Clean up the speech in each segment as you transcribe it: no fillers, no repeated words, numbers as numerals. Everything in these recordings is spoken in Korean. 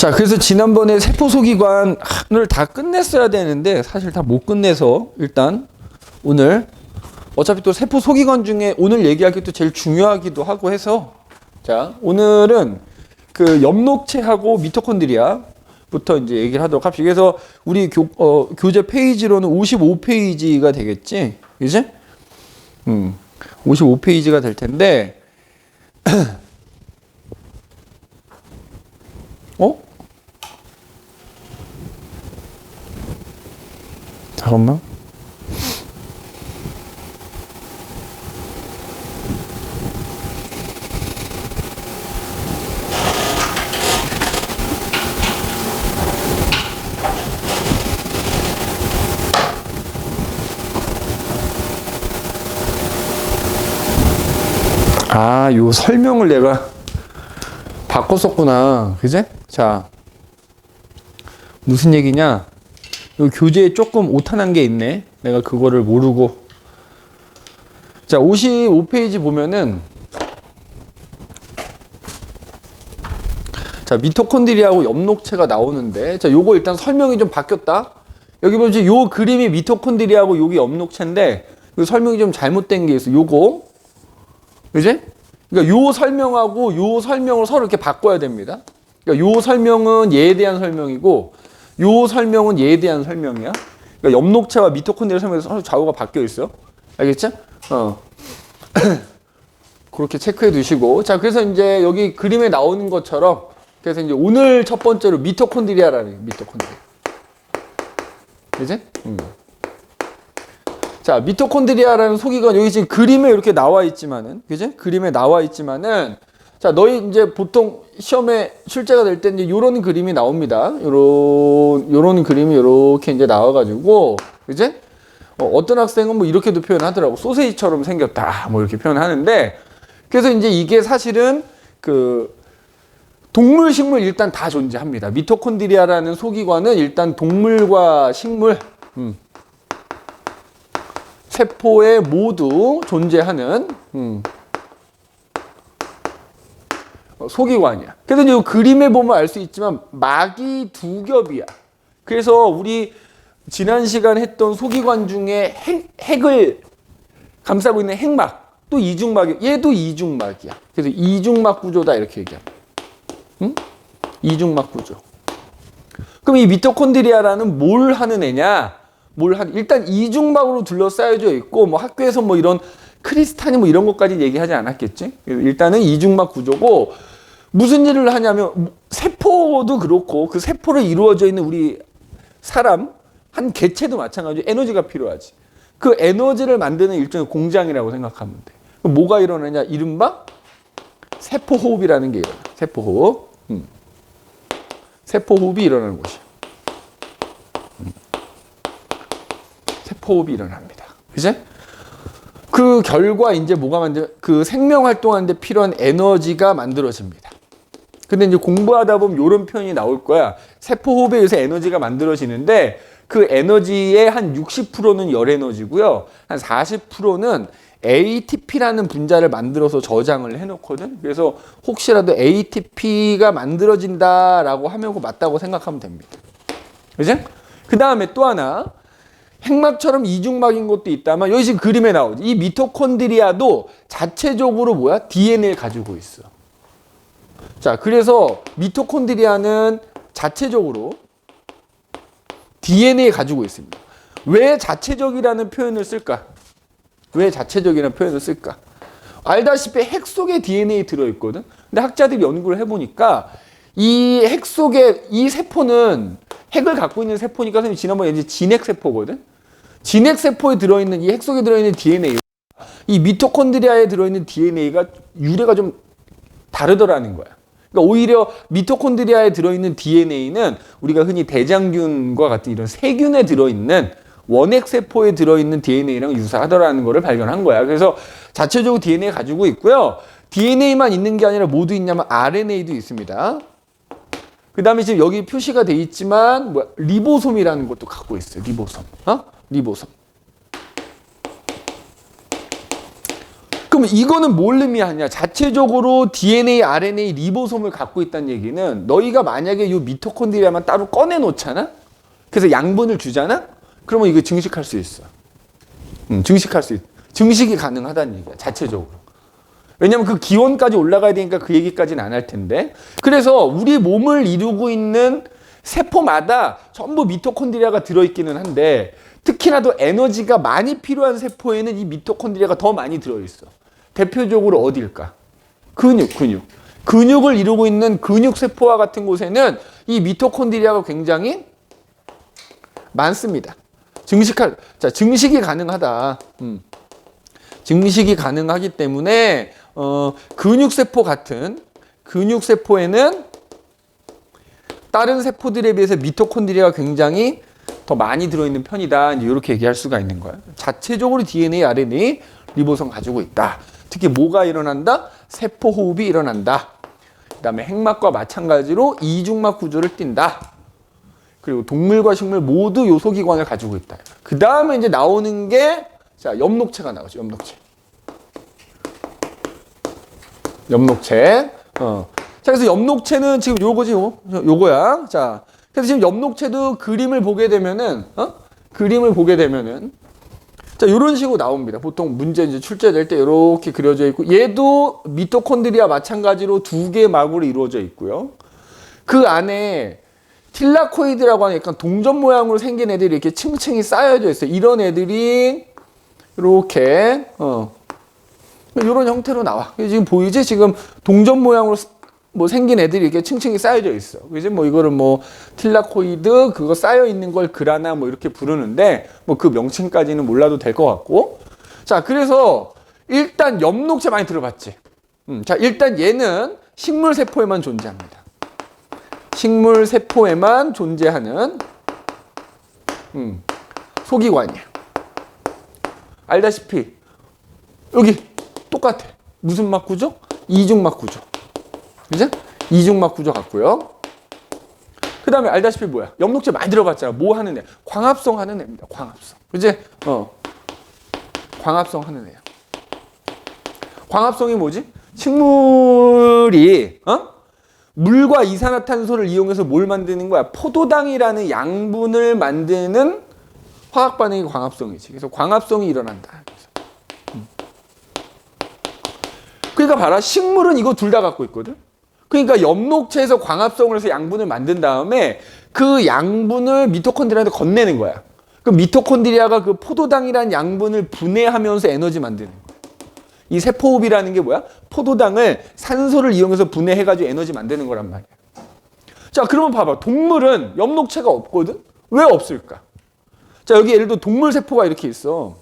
자, 그래서 지난번에 세포 소기관을 다 끝냈어야 되는데 사실 다 못 끝내서 일단 오늘 어차피 또 세포 소기관 중에 오늘 얘기할 게 또 제일 중요하기도 하고 해서 자, 오늘은 그 엽록체하고 미토콘드리아부터 이제 얘기를 하도록 합시다. 그래서 우리 교재 페이지로는 55페이지가 되겠지? 그지? 55페이지가 될 텐데 잠깐만. 아, 요 설명을 내가 바꿨었구나. 그제? 자, 무슨 얘기냐? 요 교재에 조금 오타난 게 있네. 내가 그거를 모르고. 자, 55페이지 보면은 자, 미토콘드리아하고 엽록체가 나오는데 자, 요거 일단 설명이 좀 바뀌었다. 여기 보면 요 그림이 미토콘드리아하고 요게 엽록체인데 요 설명이 좀 잘못된 게 있어. 요거. 그지? 그러니까 요 설명하고 요 설명을 서로 이렇게 바꿔야 됩니다. 그러니까 요 설명은 얘에 대한 설명이고 요 설명은 얘에 대한 설명이야. 그러니까 엽록체와 미토콘드리아 설명에서 서로 좌우가 바뀌어 있어. 알겠죠? 그렇게 체크해 두시고. 자, 그래서 이제 여기 그림에 나오는 것처럼 그래서 이제 오늘 첫 번째로 미토콘드리아라는 거예요. 미토콘드리아. 그지? 자, 미토콘드리아라는 소기관 여기 지금 그림에 이렇게 나와 있지만은, 그지? 그림에 나와 있지만은, 자, 너희 이제 보통 시험에 출제가 될 때 이제 요런 그림이 나옵니다. 요런 그림이 요렇게 이제 나와가지고, 그지? 어떤 학생은 뭐 이렇게도 표현하더라고. 소세지처럼 생겼다. 뭐 이렇게 표현하는데, 그래서 이제 이게 사실은 그 동물, 식물 일단 다 존재합니다. 미토콘드리아라는 소기관은 일단 동물과 식물, 세포에 모두 존재하는 소기관이야. 그래서 이제 그림에 보면 알 수 있지만 막이 두 겹이야. 그래서 우리 지난 시간 했던 소기관 중에 핵을 감싸고 있는 핵막 또 이중막이 얘도 이중막이야. 그래서 이중막 구조다 이렇게 얘기합니다. 이중막 구조. 그럼 이 미토콘드리아라는 뭘 하는 애냐? 일단 이중막으로 둘러싸여져 있고 뭐 학교에서 뭐 이런 크리스탈이 뭐 이런 것까지 얘기하지 않았겠지? 일단은 이중막 구조고 무슨 일을 하냐면 세포도 그렇고 그 세포를 이루어져 있는 우리 사람 한 개체도 마찬가지로 에너지가 필요하지. 그 에너지를 만드는 일종의 공장이라고 생각하면 돼. 그럼 뭐가 일어나냐? 이른바 세포호흡이라는 게 일어나. 세포호흡. 세포호흡이 일어나는 곳이야. 세포호흡이 일어납니다. 그지? 그 결과 이제 뭐가 그 생명 활동하는데 필요한 에너지가 만들어집니다. 근데 이제 공부하다 보면 이런 표현이 나올 거야. 세포호흡에 의해서 에너지가 만들어지는데 그 에너지의 한 60%는 열 에너지고요. 한 40%는 ATP라는 분자를 만들어서 저장을 해놓거든. 그래서 혹시라도 ATP가 만들어진다라고 하면 그거 맞다고 생각하면 됩니다. 그지? 그 다음에 또 하나. 핵막처럼 이중막인 것도 있다면 여기 지금 그림에 나오지. 이 미토콘드리아도 자체적으로 뭐야? DNA를 가지고 있어. 자, 그래서 미토콘드리아는 자체적으로 DNA 가지고 있습니다. 왜 자체적이라는 표현을 쓸까? 왜 자체적이라는 표현을 쓸까? 알다시피 핵 속에 DNA 들어있거든. 근데 학자들이 연구를 해보니까 이 핵 속에 이 세포는 핵을 갖고 있는 세포니까 선생님 지난번에 이제 진핵세포거든. 진핵세포에 들어있는 이 핵 속에 들어있는 DNA, 이 미토콘드리아에 들어있는 DNA가 유래가 좀 다르더라는 거야. 그러니까 오히려 미토콘드리아에 들어있는 DNA는 우리가 흔히 대장균과 같은 이런 세균에 들어있는 원핵세포에 들어있는 DNA랑 유사하더라는 거를 발견한 거야. 그래서 자체적으로 DNA 가지고 있고요. DNA만 있는 게 아니라 뭐도 있냐면 RNA도 있습니다. 그 다음에 지금 여기 표시가 돼 있지만 리보솜이라는 것도 갖고 있어요. 리보솜. 리보솜. 그 그럼 이거는 뭘 의미하냐? 자체적으로 DNA, RNA, 리보솜을 갖고 있다는 얘기는 너희가 만약에 이 미토콘드리아만 따로 꺼내 놓잖아? 그래서 양분을 주잖아? 그러면 이거 증식할 수 있어. 증식할 수 있어. 증식이 가능하다는 얘기야, 자체적으로. 왜냐면 그 기원까지 올라가야 되니까 그 얘기까지는 안 할 텐데. 그래서 우리 몸을 이루고 있는 세포마다 전부 미토콘드리아가 들어있기는 한데, 특히나 더 에너지가 많이 필요한 세포에는 이 미토콘드리아가 더 많이 들어있어. 대표적으로 어디일까? 근육을 이루고 있는 근육세포와 같은 곳에는 이 미토콘드리아가 굉장히 많습니다. 증식이 가능하다. 증식이 가능하기 때문에 근육세포 같은 근육세포에는 다른 세포들에 비해서 미토콘드리아가 굉장히 더 많이 들어있는 편이다. 이렇게 얘기할 수가 있는 거야. 자체적으로 DNA, RNA, 리보솜 가지고 있다. 특히 뭐가 일어난다? 세포 호흡이 일어난다. 그 다음에 핵막과 마찬가지로 이중막 구조를 띈다. 그리고 동물과 식물 모두 요소기관을 가지고 있다. 그 다음에 이제 나오는 게, 자, 엽록체가 나오죠. 엽록체. 자, 그래서 엽록체는 지금 요거지, 요거야. 자, 그래서 지금 엽록체도 그림을 보게 되면은, 자, 요런 식으로 나옵니다. 보통 문제 이제 출제될 때 이렇게 그려져 있고, 얘도 미토콘드리아 마찬가지로 두 개의 막으로 이루어져 있고요. 그 안에 틸라코이드라고 하는 약간 동전 모양으로 생긴 애들이 이렇게 층층이 쌓여져 있어요. 이런 애들이 이렇게 이런 형태로 나와. 지금 보이지? 지금 동전 모양으로 뭐 생긴 애들이 이렇게 층층이 쌓여져 있어. 그지? 뭐 이거를 뭐 틸라코이드 그거 쌓여 있는 걸 그라나 뭐 이렇게 부르는데 뭐 그 명칭까지는 몰라도 될 것 같고. 자, 그래서 일단 엽록체 많이 들어봤지? 자, 일단 얘는 식물 세포에만 존재합니다. 식물 세포에만 존재하는 소기관이야. 알다시피 여기 똑같아. 무슨 막 구조? 이중막 구조. 그죠? 이중막 구조 같고요. 그 다음에 알다시피 뭐야? 엽록체 많이 들어봤잖아. 뭐 하는 애? 광합성 하는 애입니다. 광합성. 그지? 광합성 하는 애야. 광합성이 뭐지? 식물이 물과 이산화탄소를 이용해서 뭘 만드는 거야? 포도당이라는 양분을 만드는 화학 반응이 광합성이지. 그래서 광합성이 일어난다. 그러니까 봐라. 식물은 이거 둘 다 갖고 있거든. 그러니까 엽록체에서 광합성을 해서 양분을 만든 다음에 그 양분을 미토콘드리아한테 건네는 거야. 그 미토콘드리아가 그 포도당이라는 양분을 분해하면서 에너지 만드는 거야. 이 세포호흡이라는 게 뭐야? 포도당을 산소를 이용해서 분해해가지고 에너지 만드는 거란 말이야. 자, 그러면 봐봐. 동물은 엽록체가 없거든? 왜 없을까? 자, 여기 예를 들어 동물 세포가 이렇게 있어.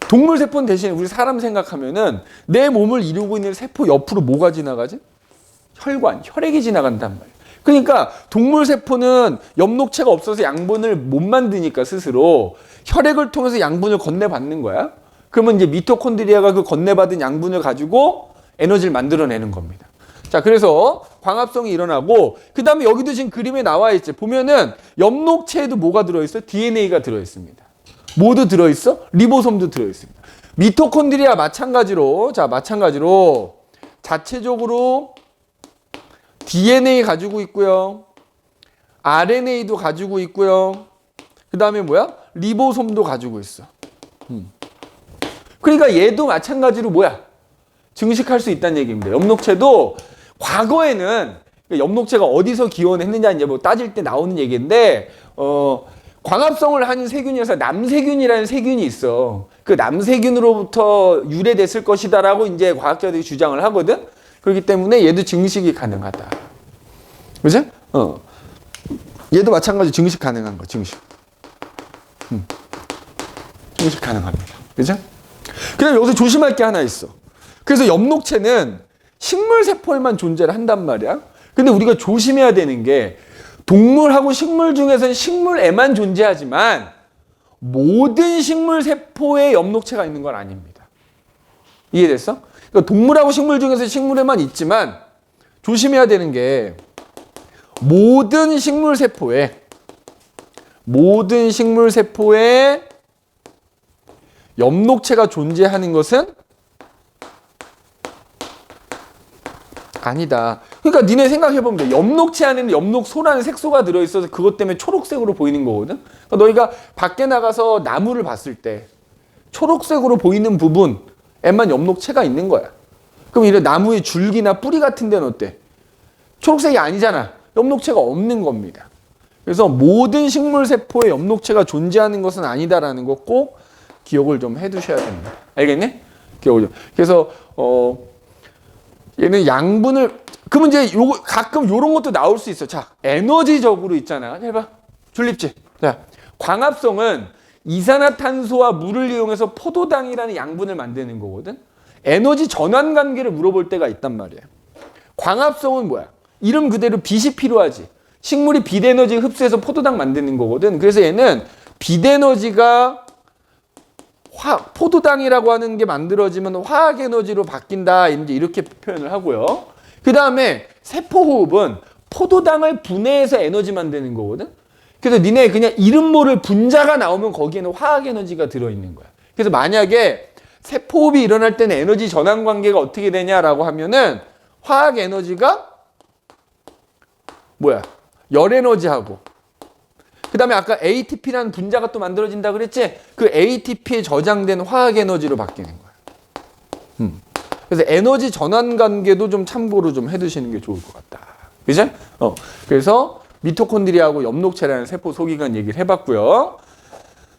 동물 세포는 대신에 우리 사람 생각하면은 내 몸을 이루고 있는 세포 옆으로 뭐가 지나가지? 혈관, 혈액이 지나간단 말이야. 그러니까 동물 세포는 엽록체가 없어서 양분을 못 만드니까 스스로 혈액을 통해서 양분을 건네받는 거야. 그러면 이제 미토콘드리아가 그 건네받은 양분을 가지고 에너지를 만들어내는 겁니다. 자, 그래서 광합성이 일어나고 그 다음에 여기도 지금 그림에 나와 있지. 보면은 엽록체에도 뭐가 들어있어? DNA가 들어있습니다. 뭐도 들어있어? 리보솜도 들어있습니다. 미토콘드리아 마찬가지로 자체적으로 DNA 가지고 있고요. RNA도 가지고 있고요. 그 다음에 뭐야? 리보솜도 가지고 있어. 그러니까 얘도 마찬가지로 뭐야? 증식할 수 있다는 얘기입니다. 엽록체도 과거에는 엽록체가 어디서 기원했느냐 이제 뭐 따질 때 나오는 얘기인데 광합성을 하는 세균이라서 남세균이라는 세균이 있어. 그 남세균으로부터 유래됐을 것이다라고 이제 과학자들이 주장을 하거든. 그렇기 때문에 얘도 증식이 가능하다. 그죠? 얘도 마찬가지로 증식 가능한 거, 증식. 증식 가능합니다. 그죠? 그다음 여기서 조심할 게 하나 있어. 그래서 엽록체는 식물 세포에만 존재를 한단 말이야. 근데 우리가 조심해야 되는 게 동물하고 식물 중에서는 식물에만 존재하지만 모든 식물 세포에 엽록체가 있는 건 아닙니다. 이해됐어? 그러니까 동물하고 식물 중에서 식물에만 있지만 조심해야 되는 게 모든 식물 세포에 엽록체가 존재하는 것은 아니다. 그러니까 니네 생각해보면 돼. 엽록체 안에는 엽록소라는 색소가 들어있어서 그것 때문에 초록색으로 보이는 거거든. 그러니까 너희가 밖에 나가서 나무를 봤을 때 초록색으로 보이는 부분에만 엽록체가 있는 거야. 그럼 이런 나무의 줄기나 뿌리 같은 데는 어때? 초록색이 아니잖아. 엽록체가 없는 겁니다. 그래서 모든 식물세포에 엽록체가 존재하는 것은 아니다라는 거 꼭 기억을 좀 해두셔야 됩니다. 알겠니? 기억을 좀. 그래서 얘는 양분을 그러면 이제 요거 가끔 요런 것도 나올 수 있어. 자, 에너지적으로 있잖아. 해봐. 줄립지. 자, 광합성은 이산화탄소와 물을 이용해서 포도당이라는 양분을 만드는 거거든. 에너지 전환 관계를 물어볼 때가 있단 말이야. 광합성은 뭐야? 이름 그대로 빛이 필요하지. 식물이 빛 에너지 흡수해서 포도당 만드는 거거든. 그래서 얘는 빛 에너지가 포도당이라고 하는 게 만들어지면 화학 에너지로 바뀐다. 이제 이렇게 표현을 하고요. 그 다음에 세포호흡은 포도당을 분해해서 에너지 만드는 거거든. 그래서 니네 그냥 이름 모를 분자가 나오면 거기에는 화학 에너지가 들어있는 거야. 그래서 만약에 세포호흡이 일어날 때는 에너지 전환 관계가 어떻게 되냐라고 하면은 화학 에너지가 뭐야? 열 에너지하고 그 다음에 아까 ATP라는 분자가 또 만들어진다 그랬지? 그 ATP에 저장된 화학 에너지로 바뀌는 거야. 그래서 에너지 전환 관계도 좀 참고로 좀 해두시는 게 좋을 것 같다. 그죠? 그래서 미토콘드리아하고 엽록체라는 세포 소기관 얘기를 해봤고요.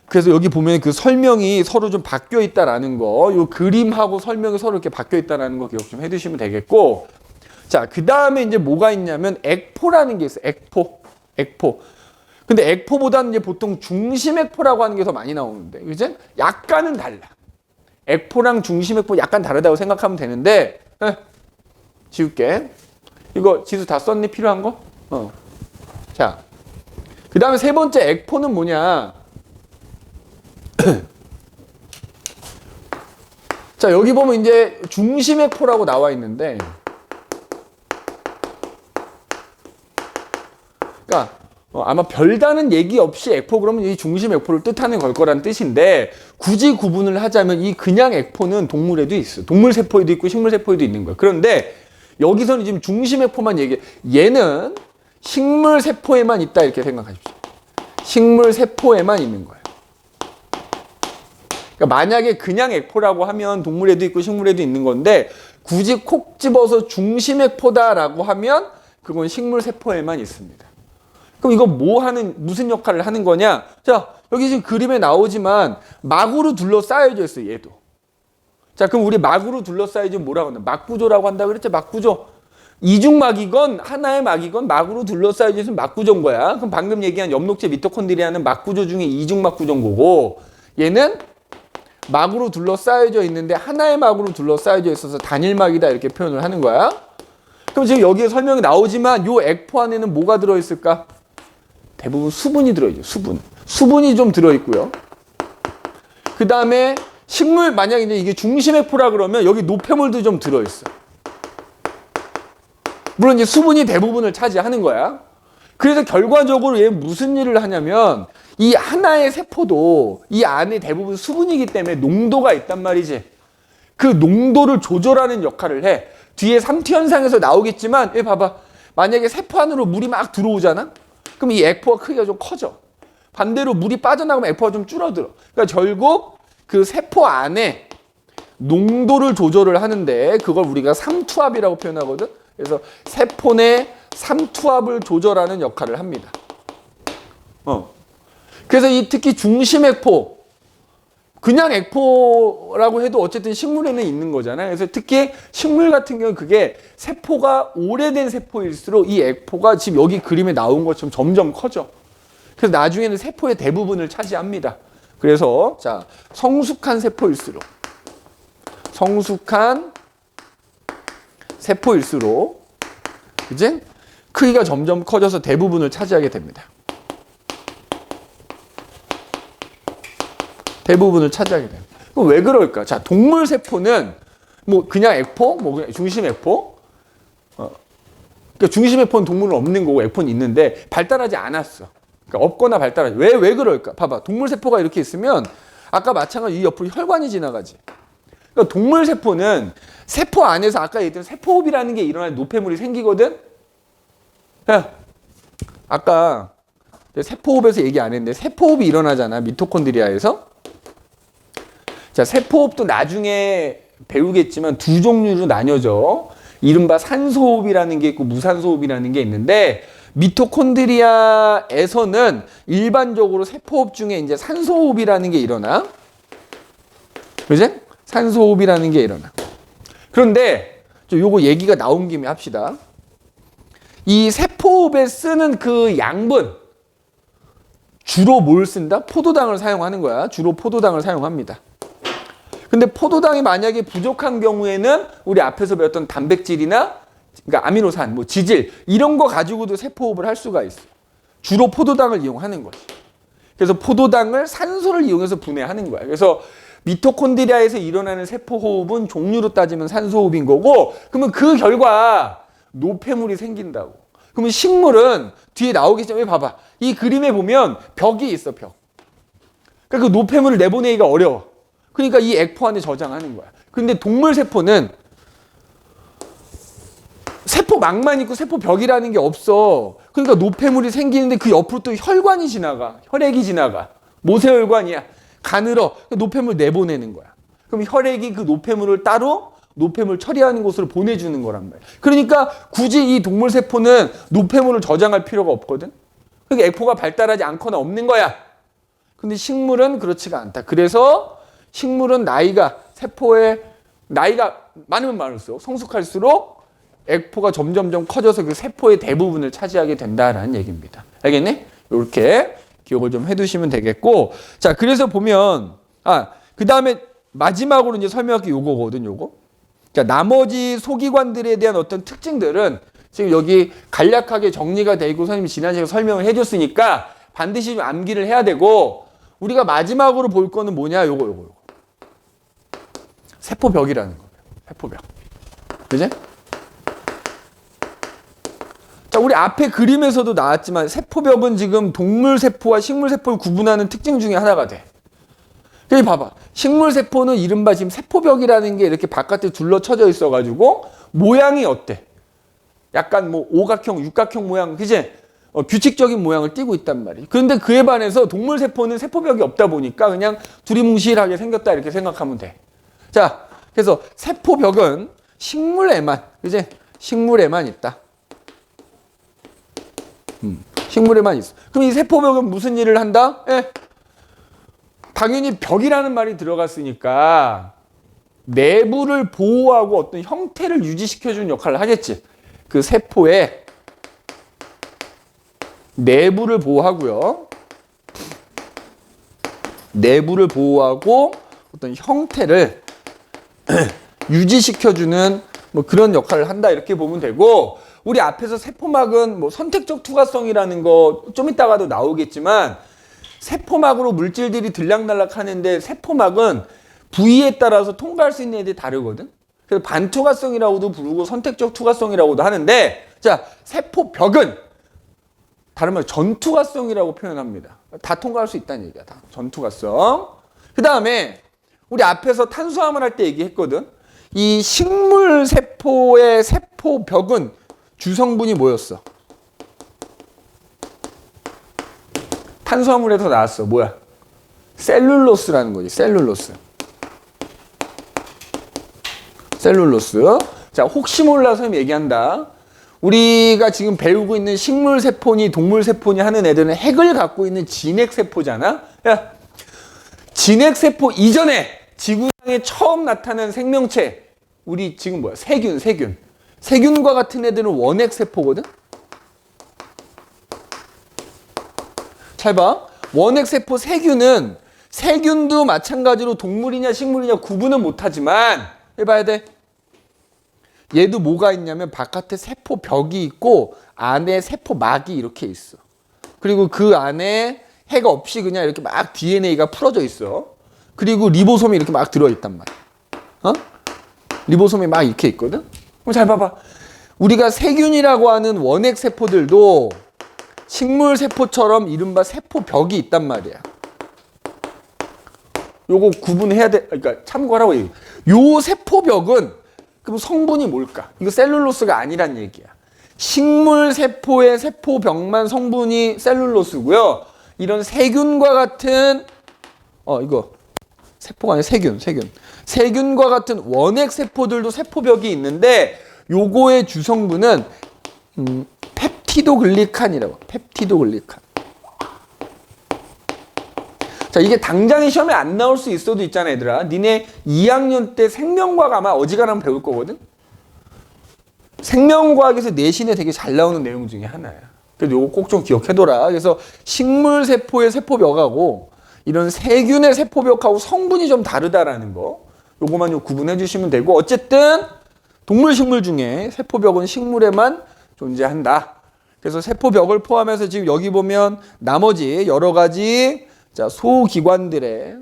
그래서 여기 보면 그 설명이 서로 좀 바뀌어 있다라는 거, 요 그림하고 설명이 서로 이렇게 바뀌어 있다라는 거 기억 좀 해두시면 되겠고, 자, 그 다음에 이제 뭐가 있냐면 액포라는 게 있어요. 액포. 근데 액포보다는 이제 보통 중심액포라고 하는 게 더 많이 나오는데, 그죠? 약간은 달라. 액포랑 중심액포 약간 다르다고 생각하면 되는데, 지울게. 이거 지수 다 썼니? 필요한 거? 자, 그 다음에 세 번째 액포는 뭐냐? 자, 여기 보면 이제 중심액포라고 나와 있는데, 그러니까 아마 별다른 얘기 없이 액포 그러면 이 중심 액포를 뜻하는 걸 거란 뜻인데 굳이 구분을 하자면 이 그냥 액포는 동물에도 있어. 동물 세포에도 있고 식물 세포에도 있는 거야. 그런데 여기서는 지금 중심 액포만 얘기해. 얘는 식물 세포에만 있다 이렇게 생각하십시오. 식물 세포에만 있는 거예요. 그러니까 만약에 그냥 액포라고 하면 동물에도 있고 식물에도 있는 건데 굳이 콕 집어서 중심 액포다라고 하면 그건 식물 세포에만 있습니다. 그럼 이거 무슨 역할을 하는 거냐? 자, 여기 지금 그림에 나오지만 막으로 둘러싸여져 있어요, 얘도. 자, 그럼 우리 막으로 둘러싸여진 뭐라고 한다? 막구조라고 한다 그랬죠? 막구조. 이중막이건 하나의 막이건 막으로 둘러싸여져 있으면 막구조인 거야. 그럼 방금 얘기한 엽록체 미토콘드리아는 막구조 중에 이중막 구조인 거고 얘는 막으로 둘러싸여져 있는데 하나의 막으로 둘러싸여져 있어서 단일막이다 이렇게 표현을 하는 거야. 그럼 지금 여기에 설명이 나오지만 요 액포 안에는 뭐가 들어있을까? 대부분 수분이 들어있죠. 수분이 좀 들어있고요. 그 다음에 식물 만약에 이게 중심액포라 그러면 여기 노폐물도 좀 들어있어. 물론 이제 수분이 대부분을 차지하는 거야. 그래서 결과적으로 얘 무슨 일을 하냐면 이 하나의 세포도 이 안에 대부분 수분이기 때문에 농도가 있단 말이지. 그 농도를 조절하는 역할을 해. 뒤에 삼투 현상에서 나오겠지만 얘 봐봐. 만약에 세포 안으로 물이 막 들어오잖아. 그럼 이 액포가 크기가 좀 커져. 반대로 물이 빠져나가면 액포가 좀 줄어들어. 그러니까 결국 그 세포 안에 농도를 조절을 하는데 그걸 우리가 삼투압이라고 표현하거든. 그래서 세포 내 삼투압을 조절하는 역할을 합니다. 그래서 이 특히 중심액포, 그냥 액포라고 해도 어쨌든 식물에는 있는 거잖아요. 그래서 특히 식물 같은 경우는 그게 세포가 오래된 세포일수록 이 액포가 지금 여기 그림에 나온 것처럼 점점 커져. 그래서 나중에는 세포의 대부분을 차지합니다. 그래서 자, 성숙한 세포일수록 이제 크기가 점점 커져서 대부분을 차지하게 됩니다. 대부분을 차지하게 됩니다. 그럼 왜 그럴까? 자, 동물 세포는 뭐 그냥 액포, 뭐 그냥 중심 액포. 그러니까 중심 액포는 동물은 없는 거고 액포는 있는데 발달하지 않았어. 그러니까 없거나 발달하지. 왜 그럴까? 봐봐. 동물 세포가 이렇게 있으면 아까 마찬가지로 이 옆으로 혈관이 지나가지. 그러니까 동물 세포는 세포 안에서 아까 얘기했던 세포호흡이라는 게 일어날 노폐물이 생기거든. 아까 세포호흡에서 얘기 안 했는데 세포호흡이 일어나잖아. 미토콘드리아에서. 자, 세포호흡도 나중에 배우겠지만 두 종류로 나뉘어져. 이른바 산소호흡이라는 게 있고 무산소호흡이라는 게 있는데 미토콘드리아에서는 일반적으로 세포호흡 중에 이제 산소호흡이라는 게 일어나. 그지? 산소호흡이라는 게 일어나. 그런데 요거 얘기가 나온 김에 합시다. 이 세포호흡에 쓰는 그 양분 주로 뭘 쓴다? 포도당을 사용하는 거야. 주로 포도당을 사용합니다. 근데 포도당이 만약에 부족한 경우에는 우리 앞에서 배웠던 단백질이나 그러니까 아미노산, 뭐 지질 이런 거 가지고도 세포호흡을 할 수가 있어. 주로 포도당을 이용하는 거지. 그래서 포도당을 산소를 이용해서 분해하는 거야. 그래서 미토콘드리아에서 일어나는 세포호흡은 종류로 따지면 산소호흡인 거고, 그러면 그 결과 노폐물이 생긴다고. 그러면 식물은 뒤에 나오겠지만, 봐봐. 이 그림에 보면 벽이 있어, 벽. 그러니까 그 노폐물을 내보내기가 어려워. 그러니까 이 액포 안에 저장하는 거야. 근데 동물 세포는 세포막만 있고 세포벽이라는 게 없어. 그러니까 노폐물이 생기는데 그 옆으로 또 혈관이 지나가. 혈액이 지나가. 모세혈관이야. 가늘어. 노폐물 내보내는 거야. 그럼 혈액이 그 노폐물을 따로 노폐물 처리하는 곳으로 보내주는 거란 말이야. 그러니까 굳이 이 동물 세포는 노폐물을 저장할 필요가 없거든. 그러니까 액포가 발달하지 않거나 없는 거야. 근데 식물은 그렇지가 않다. 그래서 식물은 세포의 나이가 많으면 많을수록 성숙할수록 액포가 점점점 커져서 그 세포의 대부분을 차지하게 된다라는 얘기입니다. 알겠니? 이렇게 기억을 좀 해두시면 되겠고, 자, 그래서 보면 그 다음에 마지막으로 이제 설명할 게 요거거든, 요거. 자, 나머지 소기관들에 대한 어떤 특징들은 지금 여기 간략하게 정리가 되고 선생님이 지난 시간에 설명을 해줬으니까 반드시 좀 암기를 해야 되고, 우리가 마지막으로 볼 거는 뭐냐, 요거. 세포벽이라는 거예요. 세포벽. 그지? 자, 우리 앞에 그림에서도 나왔지만 세포벽은 지금 동물 세포와 식물 세포를 구분하는 특징 중에 하나가 돼. 여기 봐봐. 식물 세포는 이른바 지금 세포벽이라는 게 이렇게 바깥에 둘러쳐져 있어가지고 모양이 어때? 약간 뭐 오각형, 육각형 모양, 그지? 규칙적인 모양을 띠고 있단 말이에요. 그런데 그에 반해서 동물 세포는 세포벽이 없다 보니까 그냥 두리뭉실하게 생겼다 이렇게 생각하면 돼. 자, 그래서 세포벽은 식물에만, 그지? 식물에만 있다. 식물에만 있어. 그럼 이 세포벽은 무슨 일을 한다? 당연히 벽이라는 말이 들어갔으니까 내부를 보호하고 어떤 형태를 유지시켜주는 역할을 하겠지. 그 세포의 내부를 보호하고요. 내부를 보호하고 어떤 형태를 유지시켜주는 뭐 그런 역할을 한다 이렇게 보면 되고, 우리 앞에서 세포막은 뭐 선택적 투과성이라는 거 좀 이따가도 나오겠지만 세포막으로 물질들이 들락날락 하는데 세포막은 부위에 따라서 통과할 수 있는 애들이 다르거든. 그래서 반투과성이라고도 부르고 선택적 투과성이라고도 하는데, 자, 세포벽은 다른 말로 전투과성이라고 표현합니다. 다 통과할 수 있다는 얘기야. 다 전투과성. 그 다음에 우리 앞에서 탄수화물 할 때 얘기했거든. 이 식물 세포의 세포벽은 주성분이 뭐였어? 탄수화물에서 나왔어. 뭐야? 셀룰로스라는 거지. 셀룰로스. 자, 혹시 몰라서 얘기한다. 우리가 지금 배우고 있는 식물 세포니 동물 세포니 하는 애들은 핵을 갖고 있는 진핵 세포잖아. 야, 진핵 세포 이전에 지구상에 처음 나타난 생명체, 우리 지금 뭐야? 세균. 세균과 같은 애들은 원핵 세포거든. 잘 봐. 원핵 세포 세균은 세균도 마찬가지로 동물이냐 식물이냐 구분은 못하지만 해봐야 돼. 얘도 뭐가 있냐면 바깥에 세포벽이 있고 안에 세포막이 이렇게 있어. 그리고 그 안에 핵 없이 그냥 이렇게 막 DNA가 풀어져 있어. 그리고 리보솜이 이렇게 막 들어있단 말이야. 리보솜이 막 이렇게 있거든. 그럼 잘 봐봐. 우리가 세균이라고 하는 원핵 세포들도 식물 세포처럼 이른바 세포벽이 있단 말이야. 요거 구분해야 돼. 그러니까 참고하라고 얘기해. 요 세포벽은 그럼 성분이 뭘까? 이거 셀룰로스가 아니란 얘기야. 식물 세포의 세포벽만 성분이 셀룰로스고요. 이런 세균과 같은 이거 세포가 아니라 세균. 세균과 같은 원핵 세포들도 세포벽이 있는데 요거의 주성분은 펩티도글리칸이라고. 펩티도글리칸. 자, 이게 당장에 시험에 안 나올 수 있어도 있잖아, 얘들아. 니네 2학년 때 생명과학 아마 어지간하면 배울 거거든? 생명과학에서 내신에 되게 잘 나오는 내용 중에 하나야. 그래서 요거 꼭 좀 기억해둬라. 그래서 식물 세포의 세포벽하고 이런 세균의 세포벽하고 성분이 좀 다르다라는 거. 요거만 좀 구분해 주시면 되고, 어쨌든 동물 식물 중에 세포벽은 식물에만 존재한다. 그래서 세포벽을 포함해서 지금 여기 보면 나머지 여러 가지 소기관들의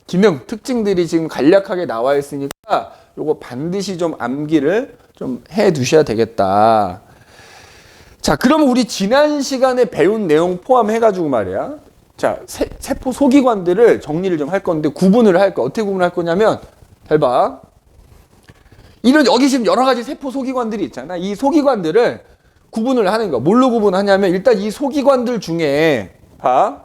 기능, 특징들이 지금 간략하게 나와 있으니까 요거 반드시 좀 암기를 좀 해 두셔야 되겠다. 자, 그러면 우리 지난 시간에 배운 내용 포함해가지고 말이야. 자, 세포 소기관들을 정리를 좀 할 건데 구분을 할 거야. 어떻게 구분할 거냐면, 잘 봐. 이런 여기 지금 여러 가지 세포 소기관들이 있잖아. 이 소기관들을 구분을 하는 거야. 뭘로 구분하냐면 일단 이 소기관들 중에 봐.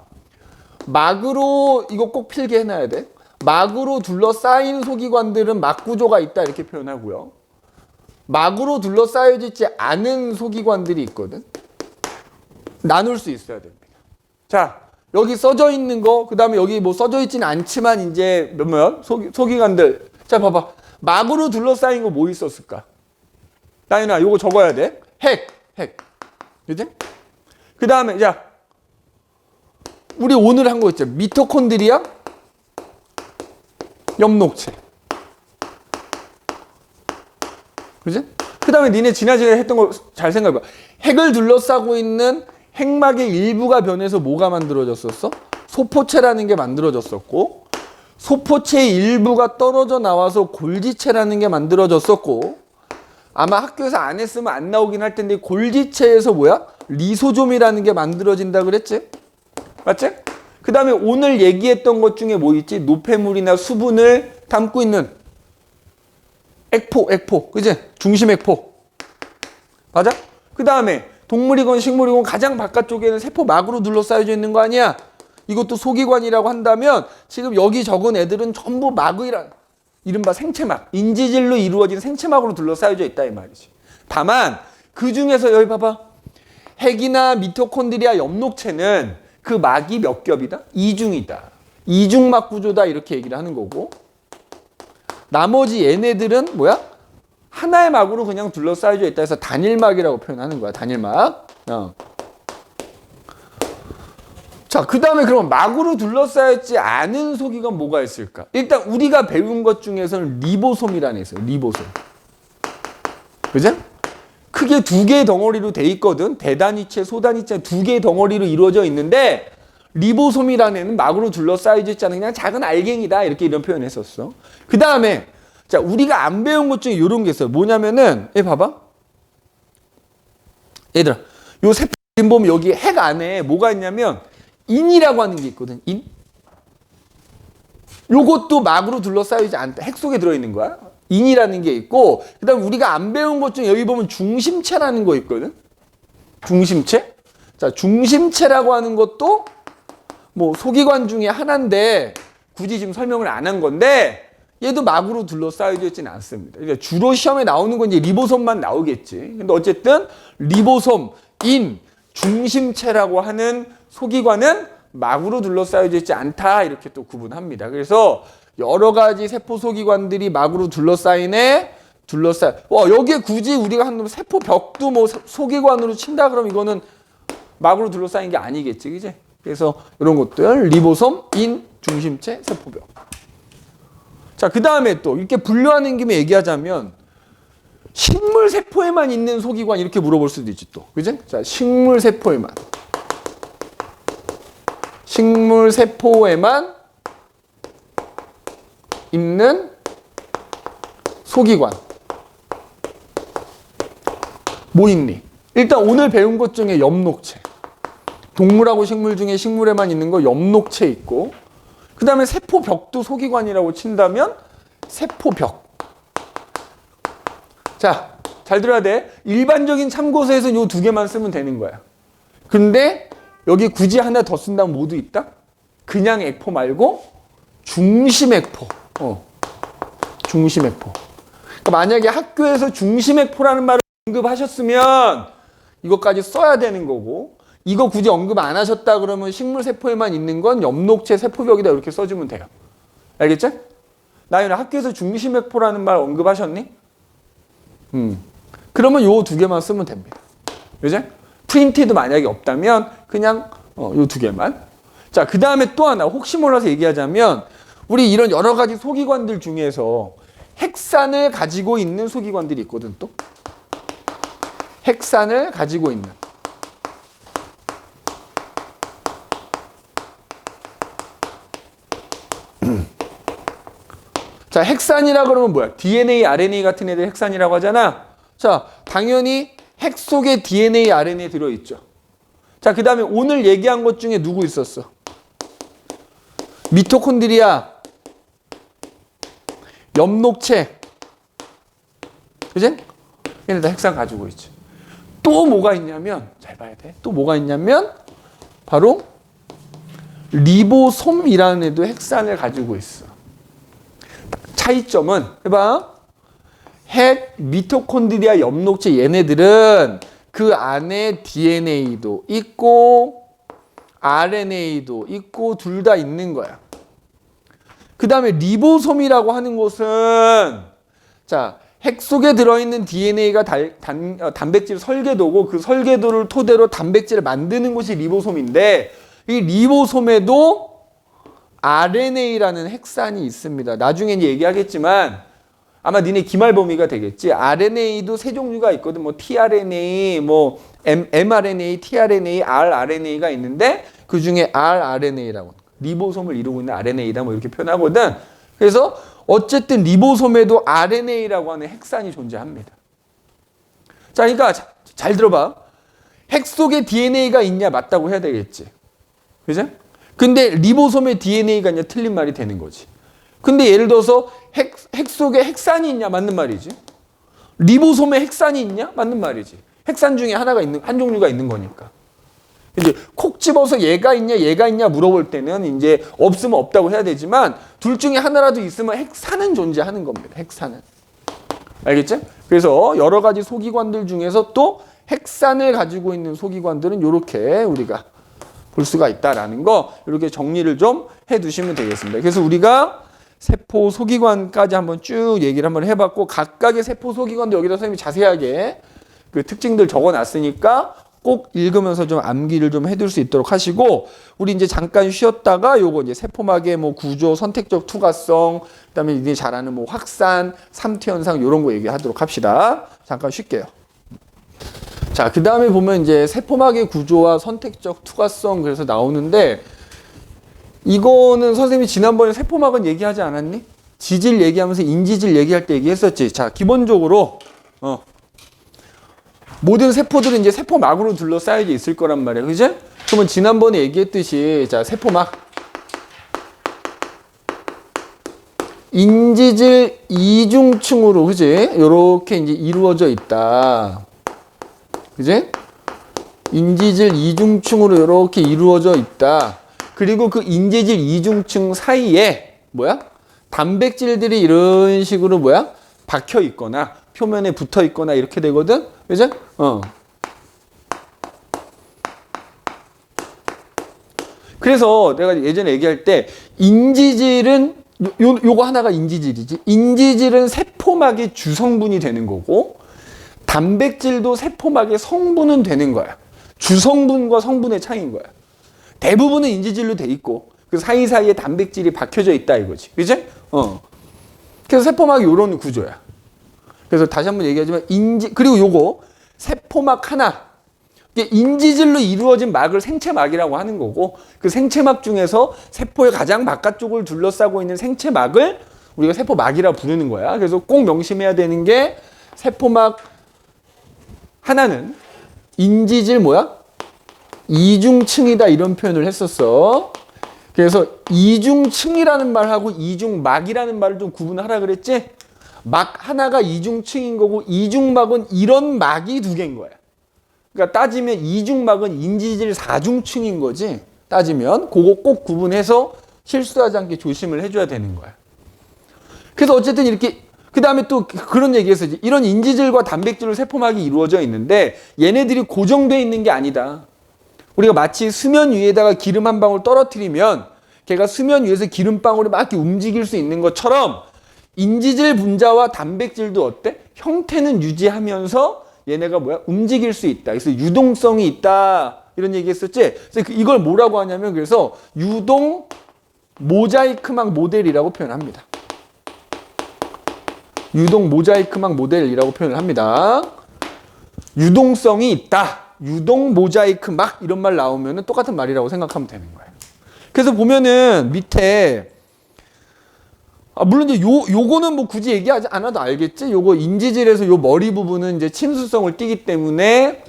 막으로 이거 꼭 필기 해놔야 돼. 막으로 둘러싸인 소기관들은 막구조가 있다 이렇게 표현하고요. 막으로 둘러싸여지지 않은 소기관들이 있거든. 나눌 수 있어야 됩니다. 자, 여기 써져 있는 거, 그 다음에 여기 뭐 써져 있지는 않지만 이제 몇몇 소기관들. 자, 봐봐. 막으로 둘러싸인 거 뭐 있었을까? 나윤아, 요거 적어야 돼. 핵. 그지? 그 다음에, 자, 우리 오늘 한 거 있죠. 미토콘드리아, 엽록체. 그지? 그 다음에 니네 지난 시간에 했던 거 잘 생각해봐. 핵을 둘러싸고 있는 핵막의 일부가 변해서 뭐가 만들어졌었어? 소포체라는 게 만들어졌었고, 소포체의 일부가 떨어져 나와서 골지체라는 게 만들어졌었고, 아마 학교에서 안 했으면 안 나오긴 할 텐데 골지체에서 뭐야? 리소좀이라는 게 만들어진다 그랬지? 맞지? 그 다음에 오늘 얘기했던 것 중에 뭐 있지? 노폐물이나 수분을 담고 있는 액포. 그지? 중심 액포. 맞아? 그 다음에 동물이건 식물이건 가장 바깥쪽에는 세포막으로 둘러싸여져 있는 거 아니야? 이것도 소기관이라고 한다면 지금 여기 적은 애들은 전부 막이란 이른바 생체막, 인지질로 이루어진 생체막으로 둘러싸여져 있다 이 말이지. 다만 그 중에서 여기 봐봐. 핵이나 미토콘드리아 엽록체는 그 막이 몇 겹이다? 이중이다. 이중막 구조다 이렇게 얘기를 하는 거고, 나머지 얘네들은 뭐야? 하나의 막으로 그냥 둘러싸여져 있다 해서 단일막이라고 표현하는 거야. 단일막. 자, 그 다음에 그럼 막으로 둘러싸였지 않은 소기관 뭐가 있을까? 일단 우리가 배운 것 중에서는 리보솜이라는 게 있어요. 리보솜. 그죠? 크게 두 개의 덩어리로 돼 있거든. 대단위체, 소단위체 두 개의 덩어리로 이루어져 있는데 리보솜이라는 애는 막으로 둘러싸여져 있지 않은 그냥 작은 알갱이다. 이런 표현을 했었어. 그 다음에 자, 우리가 안 배운 것 중에 이런 게 있어요. 뭐냐면은 얘 봐봐. 얘들아, 요 세포 보면 여기 핵 안에 뭐가 있냐면 인이라고 하는 게 있거든. 인. 요것도 막으로 둘러싸이지 않다. 핵 속에 들어있는 거야. 인이라는 게 있고, 그 다음 우리가 안 배운 것 중에 여기 보면 중심체라는 거 있거든. 중심체. 자, 중심체라고 하는 것도 뭐 소기관 중에 하나인데 굳이 지금 설명을 안 한 건데 얘도 막으로 둘러싸여져 있지는 않습니다. 그러니까 주로 시험에 나오는 건 이제 리보솜만 나오겠지. 근데 어쨌든 리보솜, 인, 중심체라고 하는 소기관은 막으로 둘러싸여져 있지 않다 이렇게 또 구분합니다. 그래서 여러 가지 세포 소기관들이 막으로 여기에 굳이 우리가 한 세포벽도 뭐 소기관으로 친다 그러면 이거는 막으로 둘러싸인 게 아니겠지, 그지? 그래서 이런 것들 리보솜, 인, 중심체, 세포벽. 자, 그 다음에 또 이렇게 분류하는 김에 얘기하자면 식물 세포에만 있는 소기관 이렇게 물어볼 수도 있지 또, 그지? 자, 식물 세포에만 있는 소기관 뭐 있니? 일단 오늘 배운 것 중에 엽록체, 동물하고 식물 중에 식물에만 있는 거 엽록체 있고, 그 다음에 세포벽도 소기관이라고 친다면 세포벽. 자, 잘 들어야 돼. 일반적인 참고서에서는 이 두 개만 쓰면 되는 거야. 근데 여기 굳이 하나 더 쓴다면 뭐도 있다? 그냥 액포 말고 중심액포. 중심액포. 그러니까 만약에 학교에서 중심액포라는 말을 언급하셨으면 이것까지 써야 되는 거고, 이거 굳이 언급 안 하셨다 그러면 식물세포에만 있는 건 엽록체 세포벽이다 이렇게 써주면 돼요. 알겠죠? 나연아, 학교에서 중심액포라는 말 언급하셨니? 그러면 요 두 개만 쓰면 됩니다. 그죠? 프린티드 만약에 없다면 그냥 요 두 개만. 자, 그 다음에 또 하나 혹시 몰라서 얘기하자면 우리 이런 여러 가지 소기관들 중에서 핵산을 가지고 있는 소기관들이 있거든. 또 핵산을 가지고 있는. 자, 핵산이라 그러면 뭐야? DNA, RNA 같은 애들 핵산이라고 하잖아. 자, 당연히 핵 속에 DNA, RNA 들어있죠. 자, 그 다음에 오늘 얘기한 것 중에 누구 있었어? 미토콘드리아, 엽록체, 그지? 얘네 다 핵산 가지고 있죠. 또 뭐가 있냐면, 잘 봐야 돼. 또 뭐가 있냐면, 바로 리보솜이라는 애도 핵산을 가지고 있어. 차이점은, 해봐. 핵, 미토콘드리아, 엽록체 얘네들은 그 안에 DNA도 있고 RNA도 있고 둘 다 있는 거야. 그 다음에 리보솜이라고 하는 것은 자, 핵 속에 들어있는 DNA가 단백질 설계도고 그 설계도를 토대로 단백질을 만드는 것이 리보솜인데 이 리보솜에도 RNA라는 핵산이 있습니다. 나중에 이제 얘기하겠지만 아마 니네 기말 범위가 되겠지. RNA도 세 종류가 있거든. 뭐 tRNA, 뭐 mRNA, tRNA, rRNA가 있는데 그 중에 rRNA라고 리보솜을 이루고 있는 RNA다 뭐 이렇게 표현하거든. 그래서 어쨌든 리보솜에도 RNA라고 하는 핵산이 존재합니다. 자, 그러니까 잘 들어봐. 핵 속에 DNA가 있냐 맞다고 해야 되겠지. 그죠? 근데 리보솜에 DNA가 있냐 틀린 말이 되는 거지. 근데 예를 들어서 핵 속에 핵산이 있냐 맞는 말이지. 리보솜에 핵산이 있냐 맞는 말이지. 핵산 중에 한 종류가 있는 거니까. 이제 콕 집어서 얘가 있냐 물어볼 때는 이제 없으면 없다고 해야 되지만 둘 중에 하나라도 있으면 핵산은 존재하는 겁니다. 핵산은. 알겠죠? 그래서 여러 가지 소기관들 중에서 또 핵산을 가지고 있는 소기관들은 이렇게 우리가 볼 수가 있다라는 거 이렇게 정리를 좀 해두시면 되겠습니다. 그래서 우리가 세포 소기관까지 한번 쭉 얘기를 한번 해봤고 각각의 세포 소기관도 여기다 선생님이 자세하게 그 특징들 적어놨으니까 꼭 읽으면서 좀 암기를 좀 해둘 수 있도록 하시고 우리 이제 잠깐 쉬었다가 요거 이제 세포막의 뭐 구조, 선택적 투과성, 그다음에 이제 잘 아는 뭐 확산, 삼투 현상 이런 거 얘기하도록 합시다. 잠깐 쉴게요. 자, 그 다음에 보면 이제 세포막의 구조와 선택적 투과성 그래서 나오는데. 이거는 선생님이 지난번에 세포막은 얘기하지 않았니? 지질 얘기하면서 인지질 얘기할 때 얘기했었지. 자, 기본적으로 모든 세포들은 이제 세포막으로 둘러싸여져 있을 거란 말이야. 그죠? 그러면 지난번에 얘기했듯이 자, 세포막 인지질 이중층으로 그지? 요렇게 이제 이루어져 있다. 그지? 인지질 이중층으로 요렇게 이루어져 있다. 그리고 그 인지질 이중층 사이에 뭐야? 단백질들이 이런 식으로 뭐야? 박혀 있거나 표면에 붙어 있거나 이렇게 되거든. 그죠? 그래서 내가 예전에 얘기할 때 인지질은 요거 하나가 인지질이지. 인지질은 세포막의 주성분이 되는 거고 단백질도 세포막의 성분은 되는 거야. 주성분과 성분의 차이인 거야. 대부분은 인지질로 돼 있고 그 사이사이에 단백질이 박혀져 있다 이거지. 그죠? 그래서 세포막이 이런 구조야. 그래서 다시 한번 얘기하지만 그리고 요거 세포막 하나 인지질로 이루어진 막을 생체막이라고 하는 거고 그 생체막 중에서 세포의 가장 바깥쪽을 둘러싸고 있는 생체막을 우리가 세포막이라고 부르는 거야. 그래서 꼭 명심해야 되는 게 세포막 하나는 인지질 뭐야? 이중층이다 이런 표현을 했었어. 그래서 이중층이라는 말하고 이중막이라는 말을 좀 구분하라 그랬지? 막 하나가 이중층인 거고 이중막은 이런 막이 두 개인 거야. 그러니까 따지면 이중막은 인지질 4중층인 거지. 따지면 그거 꼭 구분해서 실수하지 않게 조심을 해줘야 되는 거야. 그래서 어쨌든 이렇게 그 다음에 또 그런 얘기했어요. 이런 인지질과 단백질로 세포막이 이루어져 있는데 얘네들이 고정되어 있는 게 아니다. 우리가 마치 수면 위에다가 기름 한 방울 떨어뜨리면 걔가 수면 위에서 기름방울이 막 이렇게 움직일 수 있는 것처럼 인지질 분자와 단백질도 어때? 형태는 유지하면서 얘네가 뭐야? 움직일 수 있다. 그래서 유동성이 있다. 이런 얘기 했었지? 그래서 이걸 뭐라고 하냐면 그래서 유동 모자이크막 모델이라고 표현합니다. 유동 모자이크막 모델이라고 표현을 합니다. 유동성이 있다. 유동 모자이크막 이런 말 나오면은 똑같은 말이라고 생각하면 되는 거예요. 그래서 보면은 밑에 물론 이제 요거는 뭐 굳이 얘기하지 않아도 알겠지? 요거 인지질에서 요 머리 부분은 이제 침수성을 띠기 때문에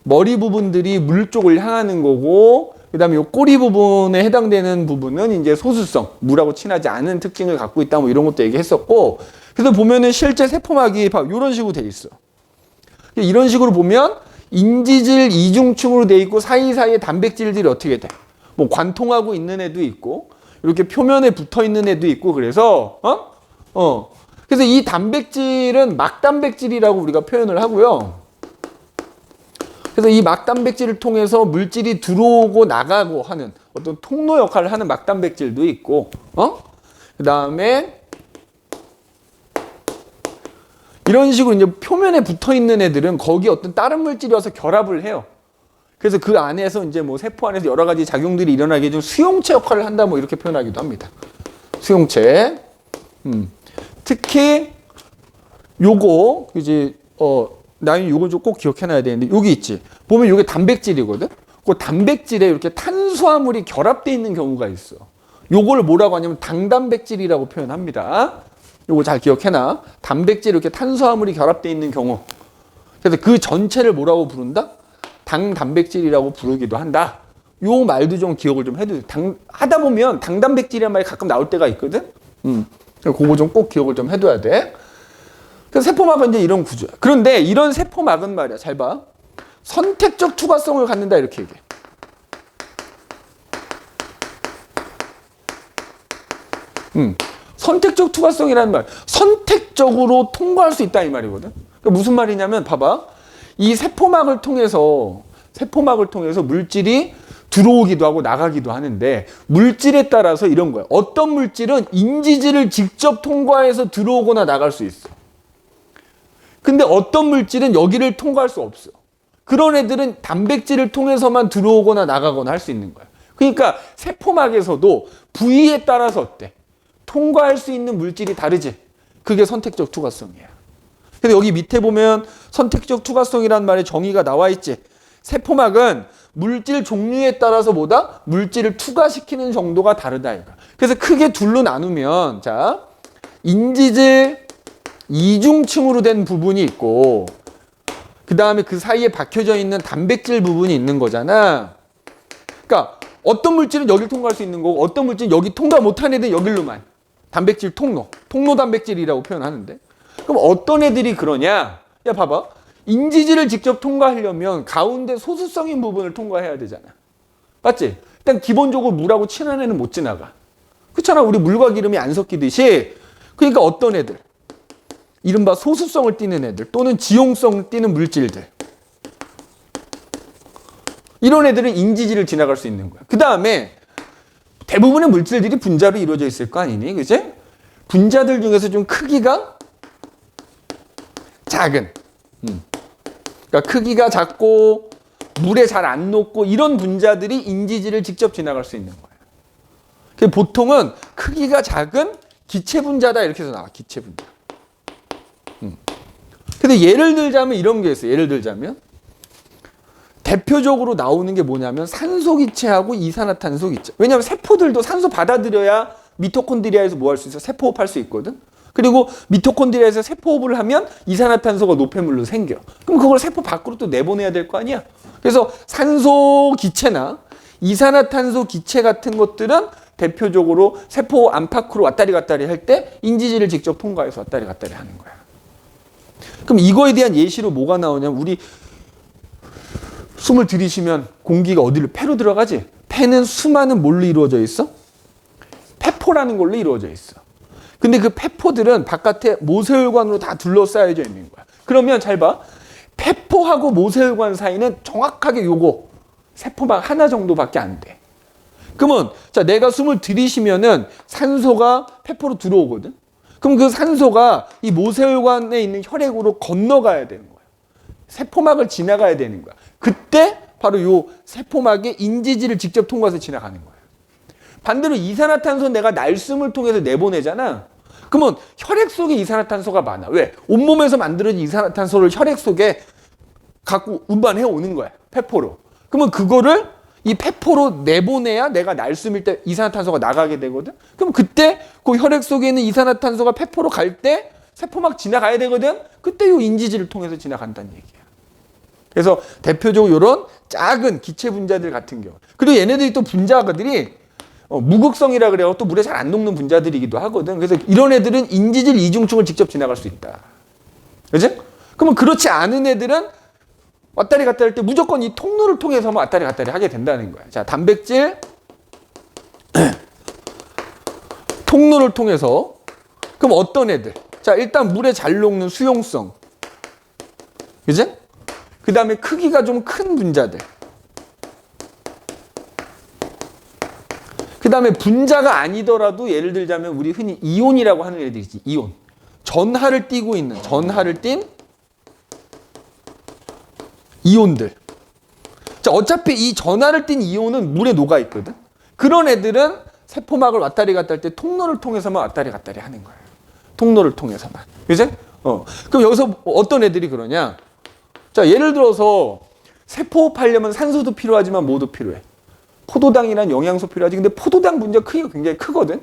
머리 부분들이 물 쪽을 향하는 거고, 그 다음에 요 꼬리 부분에 해당되는 부분은 이제 소수성, 물하고 친하지 않은 특징을 갖고 있다, 뭐 이런 것도 얘기했었고, 그래서 보면은 실제 세포막이 이런 식으로 돼 있어. 이런 식으로 보면 인지질 이중층으로 돼 있고 사이사이에 단백질들이 어떻게 돼? 뭐 관통하고 있는 애도 있고, 이렇게 표면에 붙어 있는 애도 있고, 그래서 그래서 이 단백질은 막단백질이라고 우리가 표현을 하고요. 그래서 이 막단백질을 통해서 물질이 들어오고 나가고 하는 어떤 통로 역할을 하는 막단백질도 있고, 그 다음에 이런 식으로 이제 표면에 붙어 있는 애들은 거기 어떤 다른 물질이 와서 결합을 해요. 그래서 그 안에서 이제 뭐 세포 안에서 여러 가지 작용들이 일어나게 해준 수용체 역할을 한다, 뭐 이렇게 표현하기도 합니다. 수용체. 특히 요거 이제 나는 요거 좀 꼭 기억해놔야 되는데 여기 있지. 보면 요게 단백질이거든. 그 단백질에 이렇게 탄수화물이 결합되어 있는 경우가 있어. 요걸 뭐라고 하냐면 당단백질이라고 표현합니다. 요거 잘 기억해놔. 단백질 이렇게 탄수화물이 결합되어 있는 경우. 그래서 그 전체를 뭐라고 부른다? 당단백질이라고 부르기도 한다. 요 말도 좀 기억을 좀 해도 돼. 하다 보면 당단백질이라는 말이 가끔 나올 때가 있거든. 그거 좀 꼭 기억을 좀 해둬야 돼. 그래서 세포막은 이제 이런 구조야. 그런데 이런 세포막은 말이야. 잘 봐. 선택적 투과성을 갖는다, 이렇게 얘기해. 선택적 투과성이라는 말. 선택적으로 통과할 수 있다, 이 말이거든. 그러니까 무슨 말이냐면 봐봐. 이 세포막을 통해서 물질이 들어오기도 하고 나가기도 하는데 물질에 따라서 이런 거야. 어떤 물질은 인지질을 직접 통과해서 들어오거나 나갈 수 있어. 근데 어떤 물질은 여기를 통과할 수 없어. 그런 애들은 단백질을 통해서만 들어오거나 나가거나 할 수 있는 거야. 그러니까 세포막에서도 부위에 따라서 어때? 통과할 수 있는 물질이 다르지. 그게 선택적 투과성이야. 근데 여기 밑에 보면 선택적 투과성이라는 말의 정의가 나와 있지. 세포막은 물질 종류에 따라서 뭐다? 물질을 투과시키는 정도가 다르다, 이거. 그래서 크게 둘로 나누면, 자, 인지질 이중층으로 된 부분이 있고, 그 다음에 그 사이에 박혀져 있는 단백질 부분이 있는 거잖아. 그러니까 어떤 물질은 여기를 통과할 수 있는 거고, 어떤 물질은 여기 통과 못한 애들은 여기로만. 단백질 통로 단백질이라고 표현하는데. 그럼 어떤 애들이 그러냐? 야, 봐봐. 인지질을 직접 통과하려면 가운데 소수성인 부분을 통과해야 되잖아. 맞지? 일단 기본적으로 물하고 친한 애는 못 지나가. 그렇잖아. 우리 물과 기름이 안 섞이듯이. 그러니까 어떤 애들? 이른바 소수성을 띠는 애들 또는 지용성을 띠는 물질들. 이런 애들은 인지질을 지나갈 수 있는 거야. 그 다음에 대부분의 물질들이 분자로 이루어져 있을 거 아니니? 그치? 분자들 중에서 좀 크기가 작은. 그러니까 크기가 작고 물에 잘 안 녹고 이런 분자들이 인지질을 직접 지나갈 수 있는 거예요. 보통은 크기가 작은 기체 분자다 이렇게 해서 나와. 기체 분자. 근데 예를 들자면 이런 게 있어요. 예를 들자면 대표적으로 나오는 게 뭐냐면 산소 기체하고 이산화탄소 기체. 왜냐하면 세포들도 산소 받아들여야 미토콘드리아에서 뭐 할 수 있어? 세포호흡 할 수 있거든. 그리고 미토콘드리아에서 세포호흡을 하면 이산화탄소가 노폐물로 생겨. 그럼 그걸 세포 밖으로 또 내보내야 될 거 아니야? 그래서 산소 기체나 이산화탄소 기체 같은 것들은 대표적으로 세포 안팎으로 왔다리 갔다리 할 때 인지질을 직접 통과해서 왔다리 갔다리 하는 거야. 그럼 이거에 대한 예시로 뭐가 나오냐면 우리 숨을 들이쉬면 공기가 어디로 폐로 들어가지? 폐는 수많은 뭘로 이루어져 있어? 폐포라는 걸로 이루어져 있어. 근데 그 폐포들은 바깥에 모세혈관으로 다 둘러싸여져 있는 거야. 그러면 잘 봐. 폐포하고 모세혈관 사이는 정확하게 요거 세포막 하나 정도밖에 안 돼. 그러면 자 내가 숨을 들이쉬면은 산소가 폐포로 들어오거든. 그럼 그 산소가 이 모세혈관에 있는 혈액으로 건너가야 되는 거야. 세포막을 지나가야 되는 거야. 그때 바로 요 세포막에 인지질을 직접 통과해서 지나가는 거야. 반대로 이산화탄소 내가 날숨을 통해서 내보내잖아. 그러면 혈액 속에 이산화탄소가 많아. 왜? 온몸에서 만들어진 이산화탄소를 혈액 속에 갖고 운반해 오는 거야. 폐포로. 그러면 그거를 이 폐포로 내보내야 내가 날숨일 때 이산화탄소가 나가게 되거든. 그럼 그때 그 혈액 속에 있는 이산화탄소가 폐포로 갈 때 세포막 지나가야 되거든. 그때 요 인지질을 통해서 지나간다는 얘기야. 그래서 대표적으로 이런 작은 기체 분자들 같은 경우. 그리고 얘네들이 또 분자들이 무극성이라 그래요. 또 물에 잘 안 녹는 분자들이기도 하거든. 그래서 이런 애들은 인지질 이중층을 직접 지나갈 수 있다. 그지? 그러면 그렇지 않은 애들은 왔다리 갔다리 할 때 무조건 이 통로를 통해서만 왔다리 갔다리 하게 된다는 거야. 자, 단백질 통로를 통해서 그럼 어떤 애들? 자, 일단 물에 잘 녹는 수용성. 그지? 그 다음에 크기가 좀 큰 분자들. 그 다음에 분자가 아니더라도 예를 들자면 우리 흔히 이온이라고 하는 애들 있지. 이온. 전하를 띠고 있는, 전하를 띤 이온들. 자, 어차피 이 전하를 띤 이온은 물에 녹아 있거든. 그런 애들은 세포막을 왔다리 갔다리 할 때 통로를 통해서만 왔다리 갔다리 하는 거예요. 통로를 통해서만. 그지? 그럼 여기서 어떤 애들이 그러냐? 자, 예를 들어서 세포호흡하려면 산소도 필요하지만 뭐도 필요해? 포도당이란 영양소 필요하지. 근데 포도당 분자 크기가 굉장히 크거든.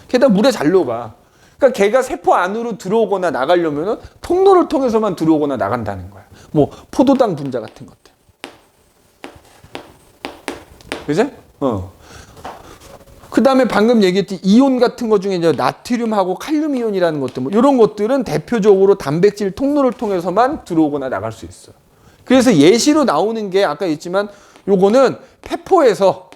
게다가 물에 잘 녹아. 그러니까 걔가 세포 안으로 들어오거나 나가려면 통로를 통해서만 들어오거나 나간다는 거야. 뭐 포도당 분자 같은 것들. 그지? 그 다음에 방금 얘기했듯이 이온 같은 것 중에 이제 나트륨하고 칼륨 이온이라는 것들, 뭐 이런 것들은 대표적으로 단백질 통로를 통해서만 들어오거나 나갈 수 있어. 그래서 예시로 나오는 게 아까 했지만 요거는 폐포에서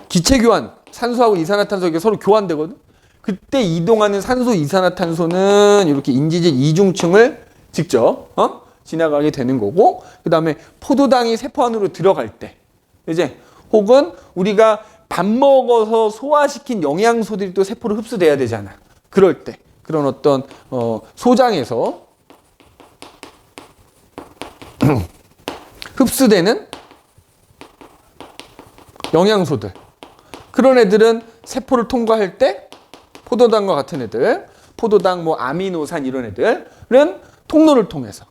기체 교환, 산소하고 이산화탄소가 서로 교환되거든. 그때 이동하는 산소 이산화탄소는 이렇게 인지질 이중층을 직접 지나가게 되는 거고, 그 다음에 포도당이 세포 안으로 들어갈 때, 이제 혹은 우리가 밥 먹어서 소화시킨 영양소들이 또 세포로 흡수돼야 되잖아. 그럴 때 그런 어떤 소장에서 흡수되는 영양소들, 그런 애들은 세포를 통과할 때 포도당과 같은 애들, 포도당, 뭐 아미노산 이런 애들은 통로를 통해서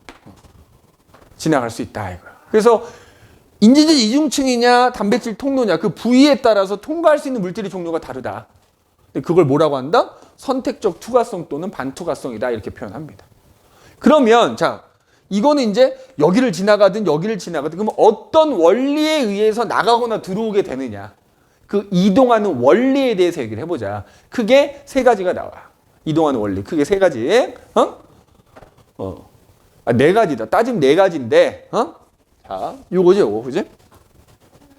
지나갈 수 있다 이거야. 그래서 인지질 이중층이냐 단백질 통로냐 그 부위에 따라서 통과할 수 있는 물질의 종류가 다르다. 근데 그걸 뭐라고 한다? 선택적 투과성 또는 반투과성이다 이렇게 표현합니다. 그러면 자 이거는 이제 여기를 지나가든 그러면 어떤 원리에 의해서 나가거나 들어오게 되느냐, 그 이동하는 원리에 대해서 얘기를 해보자. 크게 세 가지가 나와. 이동하는 원리 크게 세 가지. 네 가지다. 따지면 네 가지인데, 자, 요거지, 요거, 그지?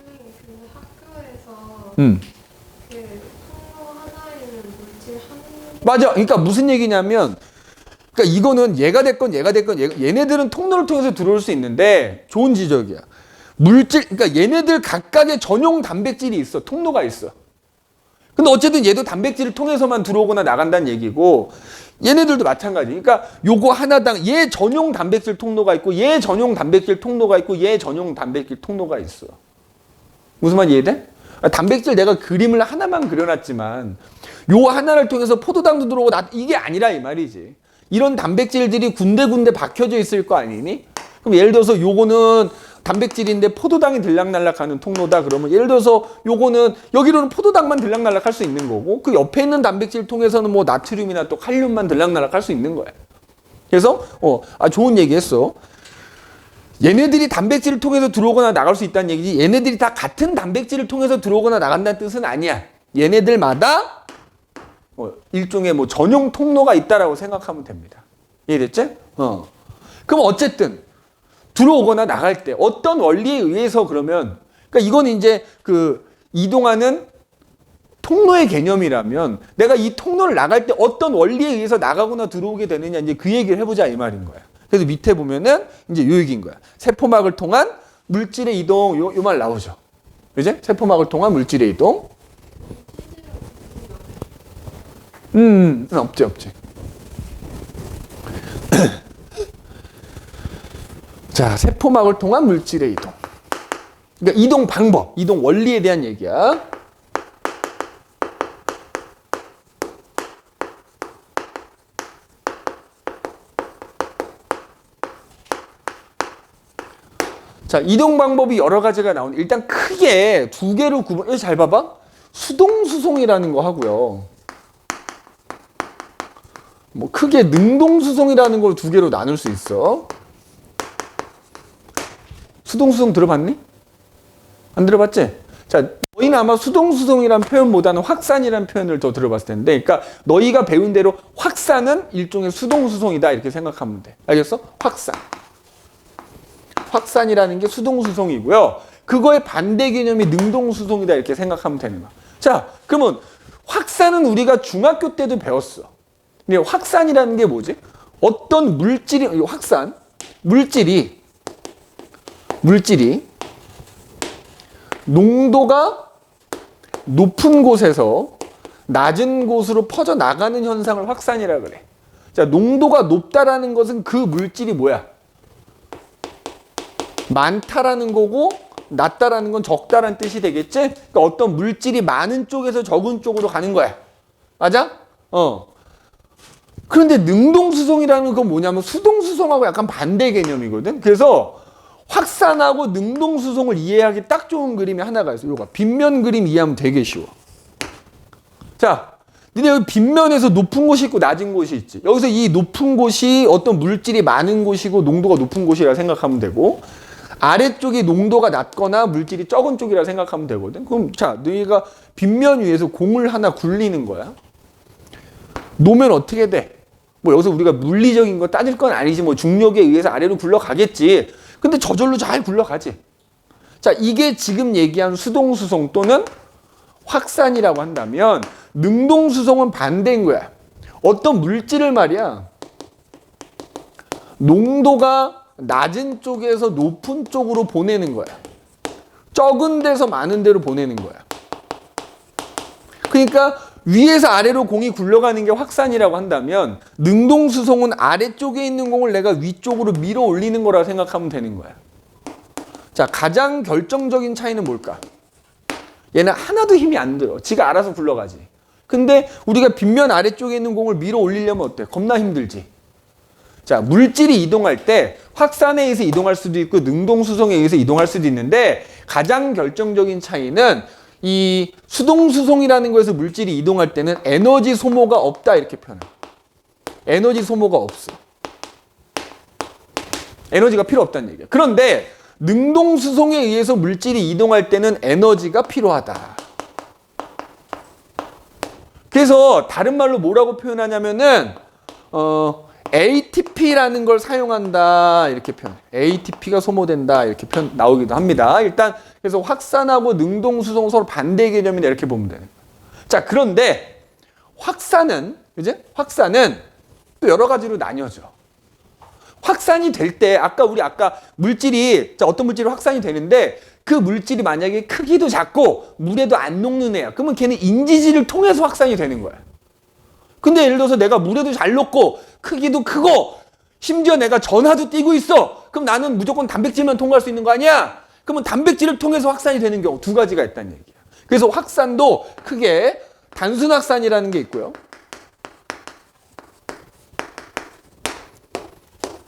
선생님, 그 학교에서 그 통로 하나에 있는 물질 한 맞아. 그러니까 무슨 얘기냐면, 그러니까 이거는 얘가 됐건 얘네들은 통로를 통해서 들어올 수 있는데 좋은 지적이야. 물질, 그러니까 얘네들 각각의 전용 단백질이 있어. 통로가 있어. 근데 어쨌든 얘도 단백질을 통해서만 들어오거나 나간다는 얘기고, 얘네들도 마찬가지. 그러니까 요거 하나당 얘 전용 단백질 통로가 있고, 얘 전용 단백질 통로가 있고, 얘 전용 단백질 통로가 있어. 무슨 말 이해돼? 단백질 내가 그림을 하나만 그려놨지만 요 하나를 통해서 포도당도 들어오고 이게 아니라 이 말이지. 이런 단백질들이 군데군데 박혀져 있을 거 아니니? 그럼 예를 들어서 요거는 단백질인데 포도당이 들락날락하는 통로다 그러면 예를 들어서 요거는 여기로는 포도당만 들락날락할 수 있는 거고 그 옆에 있는 단백질 통해서는 뭐 나트륨이나 또 칼륨만 들락날락할 수 있는 거야. 그래서 좋은 얘기했어. 얘네들이 단백질을 통해서 들어오거나 나갈 수 있다는 얘기지 얘네들이 다 같은 단백질을 통해서 들어오거나 나간다는 뜻은 아니야. 얘네들마다 일종의 뭐 전용 통로가 있다라고 생각하면 됩니다. 이해됐지? 그럼 어쨌든 들어오거나 나갈 때 어떤 원리에 의해서 그러면 그러니까 이건 이제 그 이동하는 통로의 개념이라면 내가 이 통로를 나갈 때 어떤 원리에 의해서 나가거나 들어오게 되느냐 이제 그 얘기를 해보자 이 말인 거야. 그래서 밑에 보면은 이제 요 얘기인 거야. 세포막을 통한 물질의 이동 요 말 나오죠. 그지? 세포막을 통한 물질의 이동. 없지. 자, 세포막을 통한 물질의 이동. 그러니까 이동 방법, 이동 원리에 대한 얘기야. 자, 이동 방법이 여러 가지가 나오는데 일단 크게 두 개로 구분. 잘 봐봐. 수동수송이라는 거 하고요. 뭐 크게 능동수송이라는 걸 두 개로 나눌 수 있어. 수동수송 들어봤니? 안 들어봤지? 자, 너희는 아마 수동수송이라는 표현보다는 확산이라는 표현을 더 들어봤을 텐데, 그러니까 너희가 배운 대로 확산은 일종의 수동수송이다 이렇게 생각하면 돼. 알겠어? 확산. 확산이라는 게 수동수송이고요. 그거의 반대 개념이 능동수송이다 이렇게 생각하면 되는 거야. 자, 그러면 확산은 우리가 중학교 때도 배웠어. 근데 확산이라는 게 뭐지? 어떤 물질이 확산, 물질이 농도가 높은 곳에서 낮은 곳으로 퍼져 나가는 현상을 확산이라 그래. 자, 농도가 높다라는 것은 그 물질이 뭐야? 많다라는 거고 낮다라는 건 적다라는 뜻이 되겠지? 그러니까 어떤 물질이 많은 쪽에서 적은 쪽으로 가는 거야. 맞아? 그런데 능동수송이라는 건 뭐냐면 수동수송하고 약간 반대 개념이거든. 그래서 확산하고 능동수송을 이해하기 딱 좋은 그림이 하나가 있어. 요거 빗면 그림 이해하면 되게 쉬워. 자, 니네 여기 빗면에서 높은 곳이 있고 낮은 곳이 있지. 여기서 이 높은 곳이 어떤 물질이 많은 곳이고 농도가 높은 곳이라 생각하면 되고 아래쪽이 농도가 낮거나 물질이 적은 쪽이라 생각하면 되거든. 그럼 자, 너희가 빗면 위에서 공을 하나 굴리는 거야. 놓으면 어떻게 돼? 뭐 여기서 우리가 물리적인 거 따질 건 아니지. 뭐 중력에 의해서 아래로 굴러가겠지. 근데 저절로 잘 굴러가지. 자, 이게 지금 얘기한 수동수송 또는 확산이라고 한다면 능동수송은 반대인 거야. 어떤 물질을 말이야. 농도가 낮은 쪽에서 높은 쪽으로 보내는 거야. 적은 데서 많은 데로 보내는 거야. 그러니까 위에서 아래로 공이 굴러가는 게 확산이라고 한다면 능동수송은 아래쪽에 있는 공을 내가 위쪽으로 밀어 올리는 거라 생각하면 되는 거야. 자, 가장 결정적인 차이는 뭘까? 얘는 하나도 힘이 안 들어. 지가 알아서 굴러가지. 근데 우리가 빗면 아래쪽에 있는 공을 밀어 올리려면 어때? 겁나 힘들지. 자, 물질이 이동할 때 확산에 의해서 이동할 수도 있고 능동수송에 의해서 이동할 수도 있는데 가장 결정적인 차이는 이 수동수송이라는 거에서 물질이 이동할 때는 에너지 소모가 없다 이렇게 표현해. 에너지 소모가 없어. 에너지가 필요 없다는 얘기야. 그런데 능동수송에 의해서 물질이 이동할 때는 에너지가 필요하다. 그래서 다른 말로 뭐라고 표현하냐면은 ATP라는 걸 사용한다 이렇게 표현해. ATP가 소모된다 이렇게 표현 나오기도 합니다. 일단 그래서 확산하고 능동수송 서로 반대 개념이다 이렇게 보면 되는 거예요. 자, 그런데 확산은 또 여러 가지로 나뉘어져. 확산이 될 때 아까 물질이 어떤 물질이 확산이 되는데 그 물질이 만약에 크기도 작고 물에도 안 녹는 애야. 그러면 걔는 인지질을 통해서 확산이 되는 거야. 근데 예를 들어서 내가 물에도 잘 녹고 크기도 크고 심지어 내가 전하도 띄고 있어. 그럼 나는 무조건 단백질만 통과할 수 있는 거 아니야? 그러면 단백질을 통해서 확산이 되는 경우 두 가지가 있다는 얘기야. 그래서 확산도 크게 단순 확산이라는 게 있고요.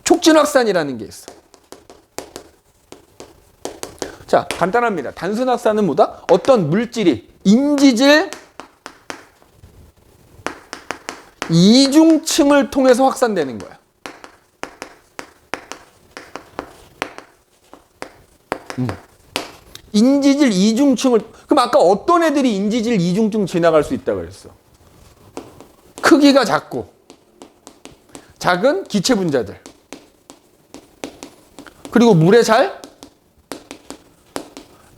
촉진 확산이라는 게 있어. 자, 간단합니다. 단순 확산은 뭐다? 어떤 물질이 인지질 이중층을 통해서 확산되는 거야. 인지질 이중층을, 그럼 아까 어떤 애들이 인지질 이중층 지나갈 수 있다고 그랬어? 크기가 작고 작은 기체 분자들, 그리고 물에 잘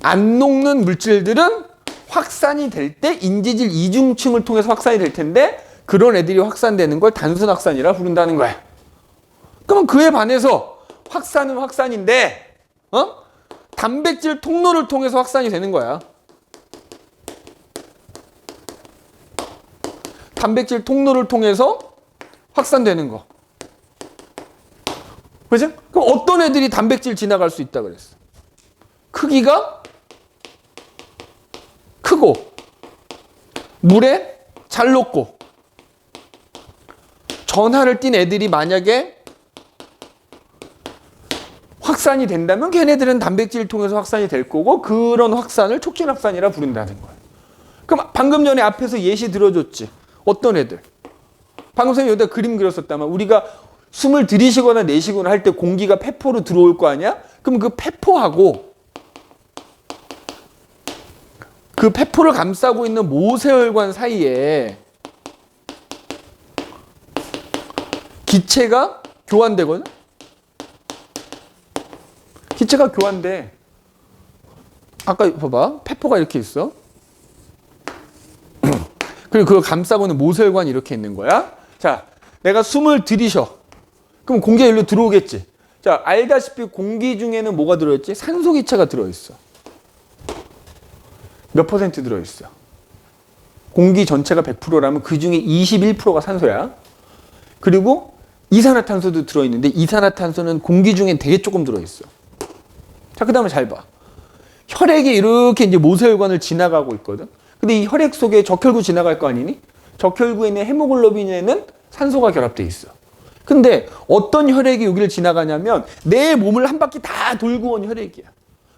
안 녹는 물질들은 확산이 될 때 인지질 이중층을 통해서 확산이 될 텐데, 그런 애들이 확산되는 걸 단순 확산이라 부른다는 거야. 그러면 그에 반해서 확산은 확산인데 단백질 통로를 통해서 확산이 되는 거야. 단백질 통로를 통해서 확산되는 거. 그죠? 그럼 어떤 애들이 단백질 지나갈 수 있다 그랬어? 크기가 크고 물에 잘 녹고 전하를 띈 애들이 만약에 확산이 된다면 걔네들은 단백질을 통해서 확산이 될 거고, 그런 확산을 촉진 확산이라 부른다는 거야. 그럼 방금 전에 앞에서 예시 들어줬지. 어떤 애들? 방금 전에 여기다 그림 그렸었다만, 우리가 숨을 들이쉬거나 내쉬거나 할 때 공기가 폐포로 들어올 거 아니야? 그럼 그 폐포하고 그 폐포를 감싸고 있는 모세혈관 사이에 기체가 교환되거든? 기체가 교환돼. 아까 봐봐. 폐포가 이렇게 있어. 그리고 그걸 감싸고 있는 모세혈관이 이렇게 있는 거야. 자, 내가 숨을 들이쉬어. 그럼 공기가 일로 들어오겠지. 자, 알다시피 공기 중에는 뭐가 들어있지? 산소 기체가 들어있어. 몇 퍼센트 들어있어? 공기 전체가 100%라면 그 중에 21%가 산소야. 그리고 이산화탄소도 들어있는데, 이산화탄소는 공기 중에 되게 조금 들어있어. 자, 그 다음에 잘 봐. 혈액이 이렇게 이제 모세혈관을 지나가고 있거든. 근데 이 혈액 속에 적혈구 지나갈 거 아니니? 적혈구에 있는 헤모글로빈에는 산소가 결합돼 있어. 근데 어떤 혈액이 여기를 지나가냐면 내 몸을 한 바퀴 다 돌고 온 혈액이야.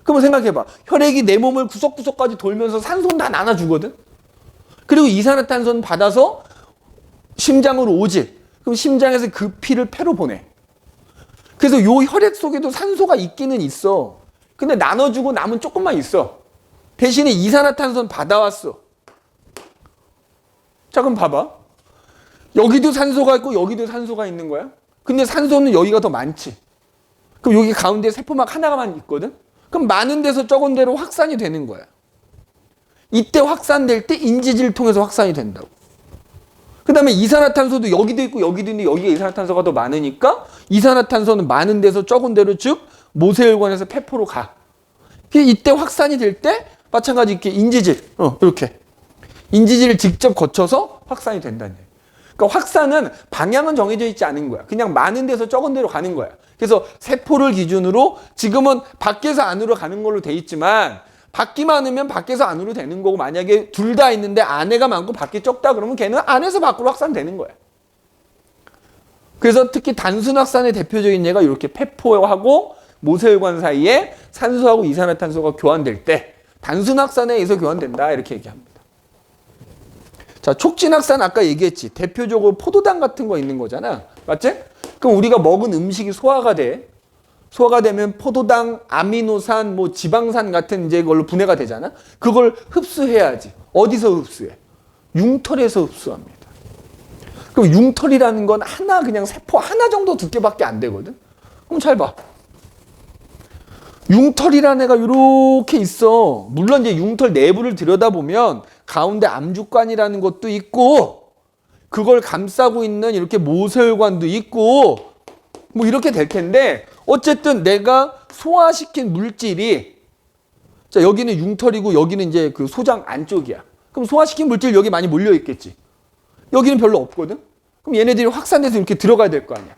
그러면 생각해봐. 혈액이 내 몸을 구석구석까지 돌면서 산소는 다 나눠주거든. 그리고 이산화탄소는 받아서 심장으로 오지. 그럼 심장에서 그 피를 폐로 보내. 그래서 요 혈액 속에도 산소가 있기는 있어. 근데 나눠주고 남은 조금만 있어. 대신에 이산화탄소는 받아왔어. 자, 그럼 봐봐. 여기도 산소가 있고 여기도 산소가 있는 거야. 근데 산소는 여기가 더 많지. 그럼 여기 가운데 세포막 하나만 있거든. 그럼 많은 데서 적은 데로 확산이 되는 거야. 이때 확산될 때 인지질을 통해서 확산이 된다고. 그 다음에 이산화탄소도 여기도 있고 여기도 있는데 여기가 이산화탄소가 더 많으니까 이산화탄소는 많은 데서 적은 데로, 즉 모세혈관에서 폐포로 가. 이때 확산이 될 때 마찬가지 이렇게 인지질, 이렇게 인지질을 직접 거쳐서 확산이 된다는 얘기야. 그러니까 확산은 방향은 정해져 있지 않은 거야. 그냥 많은 데서 적은 데로 가는 거야. 그래서 세포를 기준으로 지금은 밖에서 안으로 가는 걸로 돼 있지만, 밖이 많으면 밖에서 안으로 되는 거고, 만약에 둘 다 있는데 안에가 많고 밖이 적다 그러면 걔는 안에서 밖으로 확산되는 거야. 그래서 특히 단순 확산의 대표적인 예가 이렇게 폐포하고 모세혈관 사이에 산소하고 이산화탄소가 교환될 때 단순 확산에 의해서 교환된다, 이렇게 얘기합니다. 자, 촉진 확산 아까 얘기했지. 대표적으로 포도당 같은 거 있는 거잖아. 맞지? 그럼 우리가 먹은 음식이 소화가 돼. 소화가 되면 포도당, 아미노산, 뭐 지방산 같은 이제 걸로 분해가 되잖아. 그걸 흡수해야지. 어디서 흡수해? 융털에서 흡수합니다. 그럼 융털이라는 건 하나, 그냥 세포 하나 정도 두께밖에 안 되거든. 그럼 잘 봐. 융털이라는 애가 이렇게 있어. 물론 이제 융털 내부를 들여다보면 가운데 암주관이라는 것도 있고, 그걸 감싸고 있는 이렇게 모세혈관도 있고, 뭐 이렇게 될 텐데, 어쨌든 내가 소화시킨 물질이, 자, 여기는 융털이고 여기는 이제 그 소장 안쪽이야. 그럼 소화시킨 물질 여기 많이 몰려 있겠지. 여기는 별로 없거든. 그럼 얘네들이 확산돼서 이렇게 들어가야 될 거 아니야.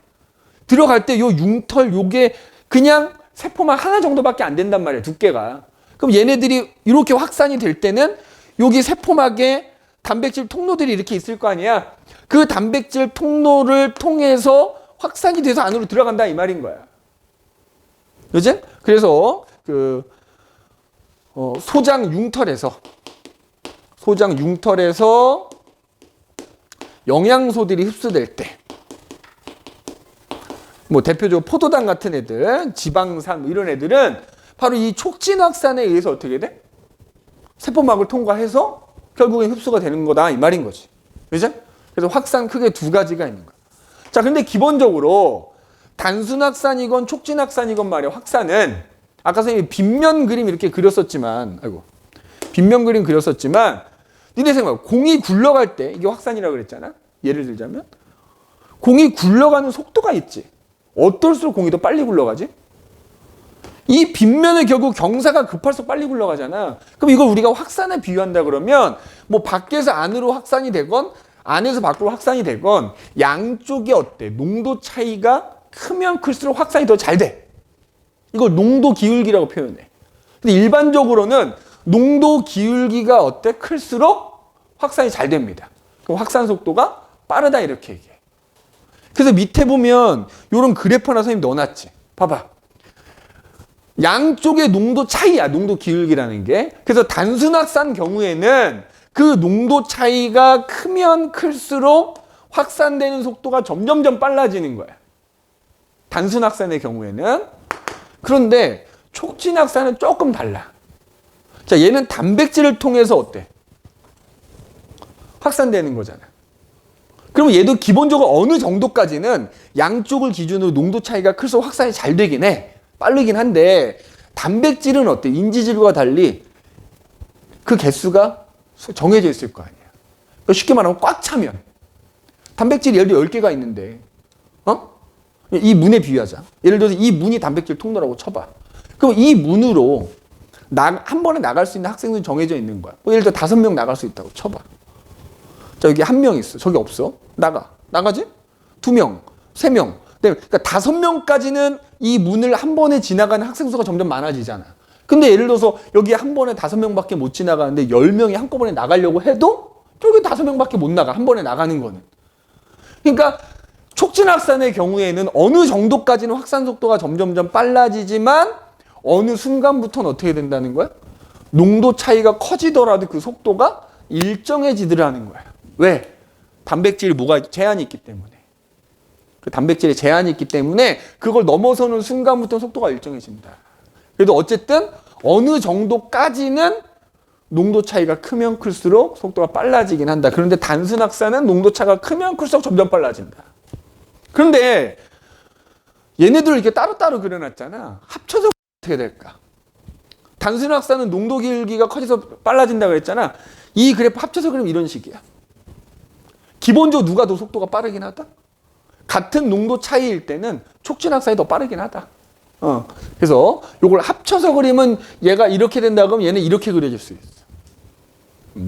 들어갈 때 요 융털 요게 그냥 세포막 하나 정도밖에 안 된단 말이야, 두께가. 그럼 얘네들이 이렇게 확산이 될 때는 여기 세포막에 단백질 통로들이 이렇게 있을 거 아니야. 그 단백질 통로를 통해서 확산이 돼서 안으로 들어간다, 이 말인 거야. 그지? 그래서 그 소장 융털에서 영양소들이 흡수될 때, 뭐 대표적으로 포도당 같은 애들, 지방산 뭐 이런 애들은 바로 이 촉진 확산에 의해서 어떻게 돼? 세포막을 통과해서 결국엔 흡수가 되는 거다 이 말인 거지. 그죠? 그래서 확산 크게 두 가지가 있는 거야. 자, 근데 기본적으로 단순 확산이건 촉진 확산이건 말이야. 확산은 아까 선생님이 빗면 그림 이렇게 그렸었지만, 빗면 그림 그렸었지만, 니네 생각해. 공이 굴러갈 때 이게 확산이라고 그랬잖아. 예를 들자면 공이 굴러가는 속도가 있지. 어떨수록 공이 더 빨리 굴러가지? 이 빗면은 결국 경사가 급할수록 빨리 굴러가잖아. 그럼 이걸 우리가 확산에 비유한다 그러면 뭐 밖에서 안으로 확산이 되건 안에서 밖으로 확산이 되건 양쪽이 어때? 농도 차이가 크면 클수록 확산이 더 잘 돼. 이걸 농도 기울기라고 표현해. 근데 일반적으로는 농도 기울기가 어때? 클수록 확산이 잘 됩니다. 그럼 확산 속도가 빠르다 이렇게 얘기해. 그래서 밑에 보면 이런 그래프 하나 선생님 넣어놨지. 봐봐. 양쪽의 농도 차이야. 농도 기울기라는 게. 그래서 단순 확산 경우에는 그 농도 차이가 크면 클수록 확산되는 속도가 점점점 빨라지는 거야. 단순 확산의 경우에는. 그런데 촉진 확산은 조금 달라. 자, 얘는 단백질을 통해서 어때? 확산되는 거잖아. 그러면 얘도 기본적으로 어느 정도까지는 양쪽을 기준으로 농도 차이가 클수록 확산이 잘 되긴 해. 빠르긴 한데 단백질은 어때? 인지질과 달리 그 개수가 정해져 있을 거 아니야. 그러니까 쉽게 말하면 꽉 차면 단백질이 예를 들어 10개가 있는데 이 문에 비유하자. 예를 들어서 이 문이 단백질 통로라고 쳐봐. 그럼 이 문으로 한 번에 나갈 수 있는 학생들이 정해져 있는 거야. 예를 들어 5명 나갈 수 있다고 쳐봐. 자, 여기 1명 있어. 저기 없어. 나가지? 2명, 3명. 그러니까 5명까지는 이 문을 한 번에 지나가는 학생 수가 점점 많아지잖아. 근데 예를 들어서 여기 한 번에 5명밖에 못 지나가는데 10명이 한꺼번에 나가려고 해도 결국엔 5명밖에 못 나가. 한 번에 나가는 거는. 그러니까 촉진 확산의 경우에는 어느 정도까지는 확산 속도가 점점점 빨라지지만 어느 순간부터는 어떻게 된다는 거야? 농도 차이가 커지더라도 그 속도가 일정해지더라는 거야. 왜? 단백질이 뭐가 제한이 있기 때문에. 그 단백질에 제한이 있기 때문에 그걸 넘어서는 순간부터 속도가 일정해진다. 그래도 어쨌든 어느 정도까지는 농도 차이가 크면 클수록 속도가 빨라지긴 한다. 그런데 단순 확산은 농도 차가 크면 클수록 점점 빨라진다. 그런데 얘네들을 이렇게 따로따로 그려놨잖아. 합쳐서 어떻게 될까? 단순 확산은 농도 기울기가 커져서 빨라진다고 했잖아. 이 그래프 합쳐서 그리면 이런 식이야. 기본적으로 누가 더 속도가 빠르긴 하다? 같은 농도 차이일 때는 촉진 확산이 더 빠르긴 하다. 그래서 이걸 합쳐서 그리면 얘가 이렇게 된다 그러면 얘는 이렇게 그려질 수 있어.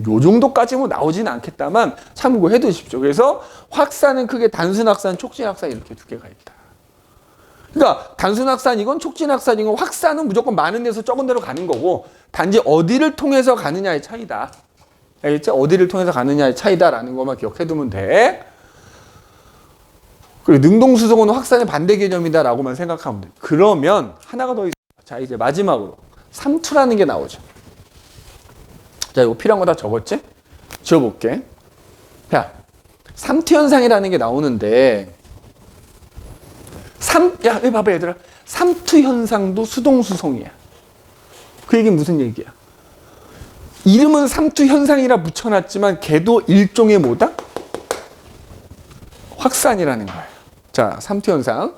요 정도까지 뭐 나오지는 않겠다만 참고해 두십시오. 그래서 확산은 크게 단순 확산, 촉진 확산 이렇게 두 개가 있다. 그러니까 단순 확산이건 촉진 확산이건 확산은 무조건 많은 데서 적은 데로 가는 거고 단지 어디를 통해서 가느냐의 차이다. 알겠지? 어디를 통해서 가느냐의 차이다라는 것만 기억해 두면 돼. 그리고 능동수소는 확산의 반대 개념이다라고만 생각하면 돼. 그러면 하나가 더 있어. 자, 이제 마지막으로 삼투라는 게 나오죠. 자, 이거 필요한 거 다 적었지? 지워볼게. 자, 삼투 현상이라는 게 나오는데 야, 여기 봐봐 얘들아. 삼투 현상도 수동수송이야. 그 얘기는 무슨 얘기야? 이름은 삼투 현상이라 붙여놨지만 걔도 일종의 뭐다? 확산이라는 거예요. 자, 삼투 현상.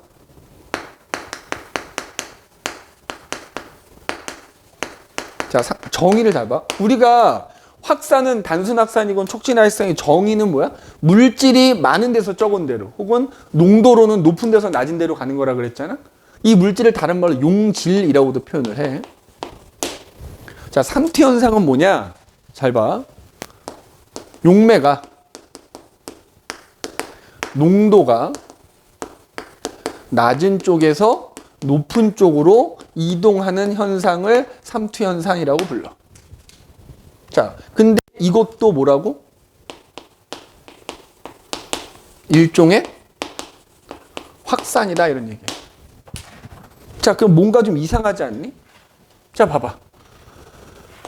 자, 정의를 잘 봐. 우리가 확산은 단순 확산이건 촉진 확산의 정의는 뭐야? 물질이 많은 데서 적은 데로 혹은 농도로는 높은 데서 낮은 데로 가는 거라 그랬잖아. 이 물질을 다른 말로 용질이라고도 표현을 해. 자, 삼투 현상은 뭐냐? 잘 봐. 용매가 농도가 낮은 쪽에서 높은 쪽으로 이동하는 현상을 삼투 현상이라고 불러. 자, 근데 이것도 뭐라고? 일종의 확산이다 이런 얘기야. 자, 그럼 뭔가 좀 이상하지 않니? 자, 봐봐.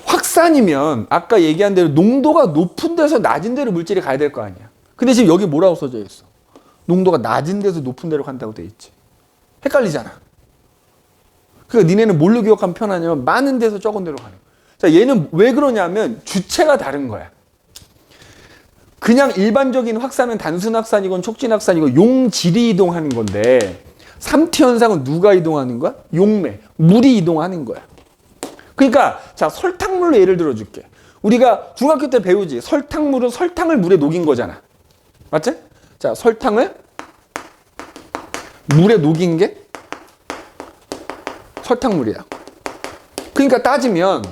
확산이면 아까 얘기한 대로 농도가 높은 데서 낮은 데로 물질이 가야 될 거 아니야. 근데 지금 여기 뭐라고 써져 있어? 농도가 낮은 데서 높은 데로 간다고 돼 있지. 헷갈리잖아. 그러니까 니네는 뭘로 기억하면 편하냐면 많은 데서 적은 데로 가는 거야. 자, 얘는 왜 그러냐면 주체가 다른 거야. 그냥 일반적인 확산은 단순 확산이건 촉진 확산이건 용질이 이동하는 건데 삼티 현상은 누가 이동하는 거야? 용매, 물이 이동하는 거야. 그러니까 자, 설탕물로 예를 들어 줄게. 우리가 중학교 때 배우지. 설탕물은 설탕을 물에 녹인 거잖아. 맞지? 자, 설탕을 물에 녹인 게 설탕물이야. 그러니까 따지면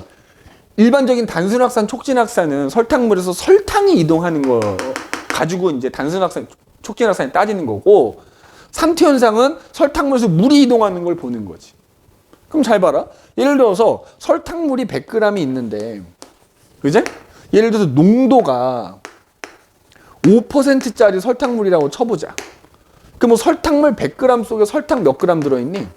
일반적인 단순 확산, 촉진 확산은 설탕물에서 설탕이 이동하는 거 가지고 이제 단순 확산, 촉진 확산이 따지는 거고, 삼티 현상은 설탕물에서 물이 이동하는 걸 보는 거지. 그럼 잘 봐라. 예를 들어서 설탕물이 100g이 있는데, 그제? 예를 들어서 농도가 5%짜리 설탕물이라고 쳐보자. 그럼 설탕물 100g 속에 설탕 몇 g 들어있니?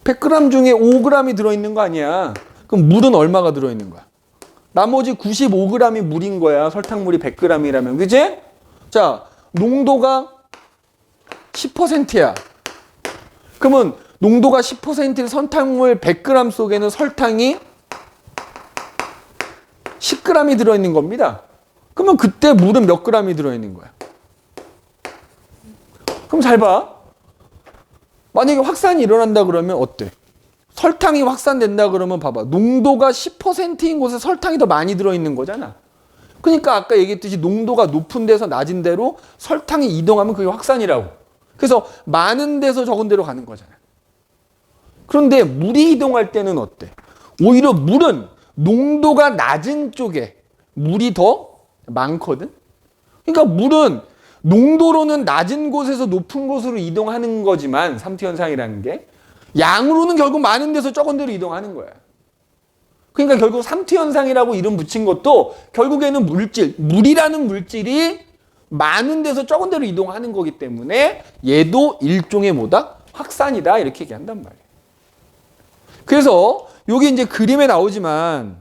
100g 중에 5g이 들어있는 거 아니야. 그럼 물은 얼마가 들어있는 거야? 나머지 95g이 물인 거야. 설탕물이 100g이라면. 그치? 자, 농도가 10%야. 그러면 농도가 10%인 설탕물 100g 속에는 설탕이 10g이 들어있는 겁니다. 그러면 그때 물은 몇 g이 들어있는 거야? 그럼 잘 봐. 만약에 확산이 일어난다 그러면 어때? 설탕이 확산된다 그러면 봐봐. 농도가 10%인 곳에 설탕이 더 많이 들어있는 거잖아. 그러니까 아까 얘기했듯이 농도가 높은 데서 낮은 데로 설탕이 이동하면 그게 확산이라고. 그래서 많은 데서 적은 데로 가는 거잖아. 그런데 물이 이동할 때는 어때? 오히려 물은 농도가 낮은 쪽에 물이 더 많거든. 그러니까 물은 농도로는 낮은 곳에서 높은 곳으로 이동하는 거지만 삼티 현상이라는 게 양으로는 결국 많은 데서 적은 데로 이동하는 거야. 그러니까 결국 삼티 현상이라고 이름 붙인 것도 결국에는 물이라는 물질이 많은 데서 적은 데로 이동하는 거기 때문에 얘도 일종의 뭐다? 확산이다 이렇게 얘기한단 말이야. 그래서 여기 이제 그림에 나오지만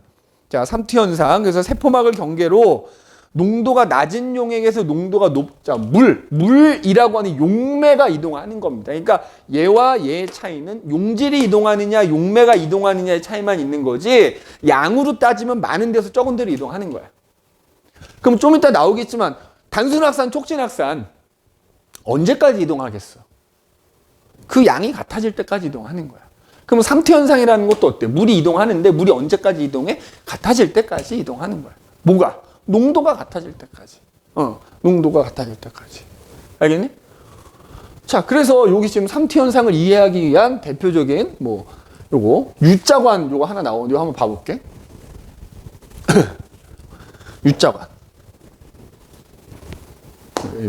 자, 삼티 현상. 그래서 세포막을 경계로 농도가 낮은 용액에서 농도가 높자 물이라고 하는 용매가 이동하는 겁니다. 그러니까 얘와 얘의 차이는 용질이 이동하느냐 용매가 이동하느냐의 차이만 있는 거지 양으로 따지면 많은 데서 적은 데로 이동하는 거야. 그럼 좀 이따 나오겠지만 단순 확산, 촉진 확산 언제까지 이동하겠어? 그 양이 같아질 때까지 이동하는 거야. 그럼 삼티 현상이라는 것도 어때? 물이 이동하는데 물이 언제까지 이동해? 같아질 때까지 이동하는 거야. 뭐가? 농도가 같아질 때까지. 농도가 같아질 때까지. 알겠니? 자, 그래서 여기 지금 삼티 현상을 이해하기 위한 대표적인 요거 U자관 요거 하나 나오는데 이거 한번 봐볼게. U자관.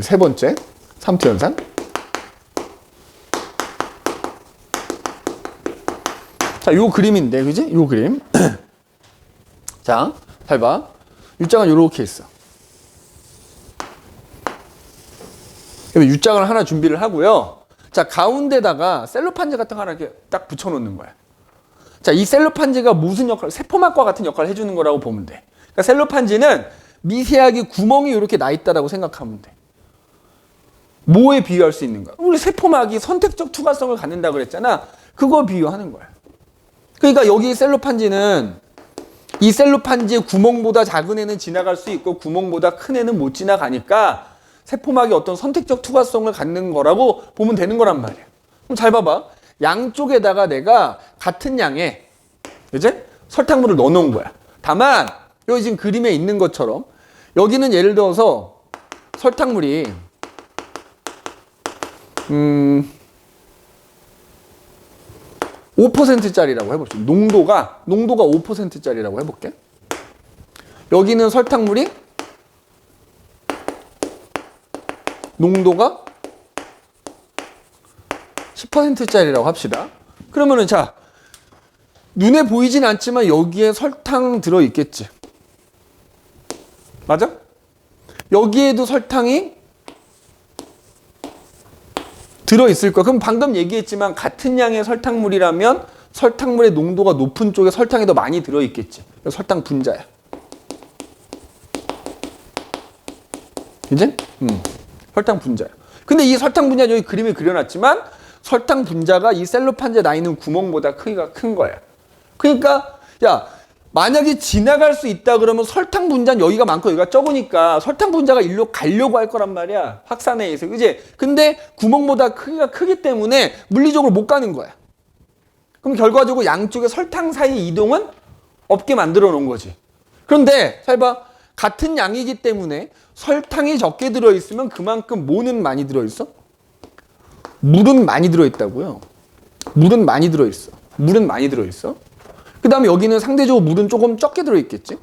세 번째 삼티 현상. 자, 요 그림인데, 그지? 요 그림. 자, 잘 봐. U자가 요렇게 있어. 그러면 U자를 하나 준비를 하고요. 자, 가운데다가 셀로판지 같은 거 하나 이렇게 딱 붙여놓는 거야. 자, 이 셀로판지가 무슨 역할, 세포막과 같은 역할을 해주는 거라고 보면 돼. 그러니까 셀로판지는 미세하게 구멍이 이렇게 나 있다라고 생각하면 돼. 뭐에 비유할 수 있는가? 우리 세포막이 선택적 투과성을 갖는다 그랬잖아. 그거 비유하는 거야. 그러니까 여기 셀로판지는 이 셀로판지의 구멍보다 작은 애는 지나갈 수 있고 구멍보다 큰 애는 못 지나가니까 세포막이 어떤 선택적 투과성을 갖는 거라고 보면 되는 거란 말이야. 그럼 잘 봐봐. 양쪽에다가 내가 같은 양의 이제 설탕물을 넣어 놓은 거야. 다만 여기 지금 그림에 있는 것처럼 여기는 예를 들어서 설탕물이 5%짜리라고 해봅시다. 농도가 5%짜리라고 해볼게. 여기는 설탕물이 농도가 10%짜리라고 합시다. 그러면은 자, 눈에 보이진 않지만 여기에 설탕 들어있겠지. 맞아? 여기에도 설탕이 들어있을 거야. 그럼 방금 얘기했지만 같은 양의 설탕물이라면 설탕물의 농도가 높은 쪽에 설탕이 더 많이 들어있겠지. 설탕 분자야. 이제? 설탕 분자야. 근데 이 설탕 분자 여기 그림에 그려놨지만 설탕 분자가 이 셀로판지에 나 있는 구멍보다 크기가 큰 거야. 그러니까 야, 만약에 지나갈 수 있다 그러면 설탕 분자는 여기가 많고 여기가 적으니까 설탕 분자가 일로 가려고 할 거란 말이야. 확산에 의해서. 그지? 근데 구멍보다 크기가 크기 때문에 물리적으로 못 가는 거야. 그럼 결과적으로 양쪽에 설탕 사이 이동은 없게 만들어 놓은 거지. 그런데 잘 봐. 같은 양이기 때문에 설탕이 적게 들어있으면 그만큼 뭐는 많이 들어있어? 물은 많이 들어있다고요. 물은 많이 들어있어. 물은 많이 들어있어. 그 다음에 여기는 상대적으로 물은 조금 적게 들어있겠지?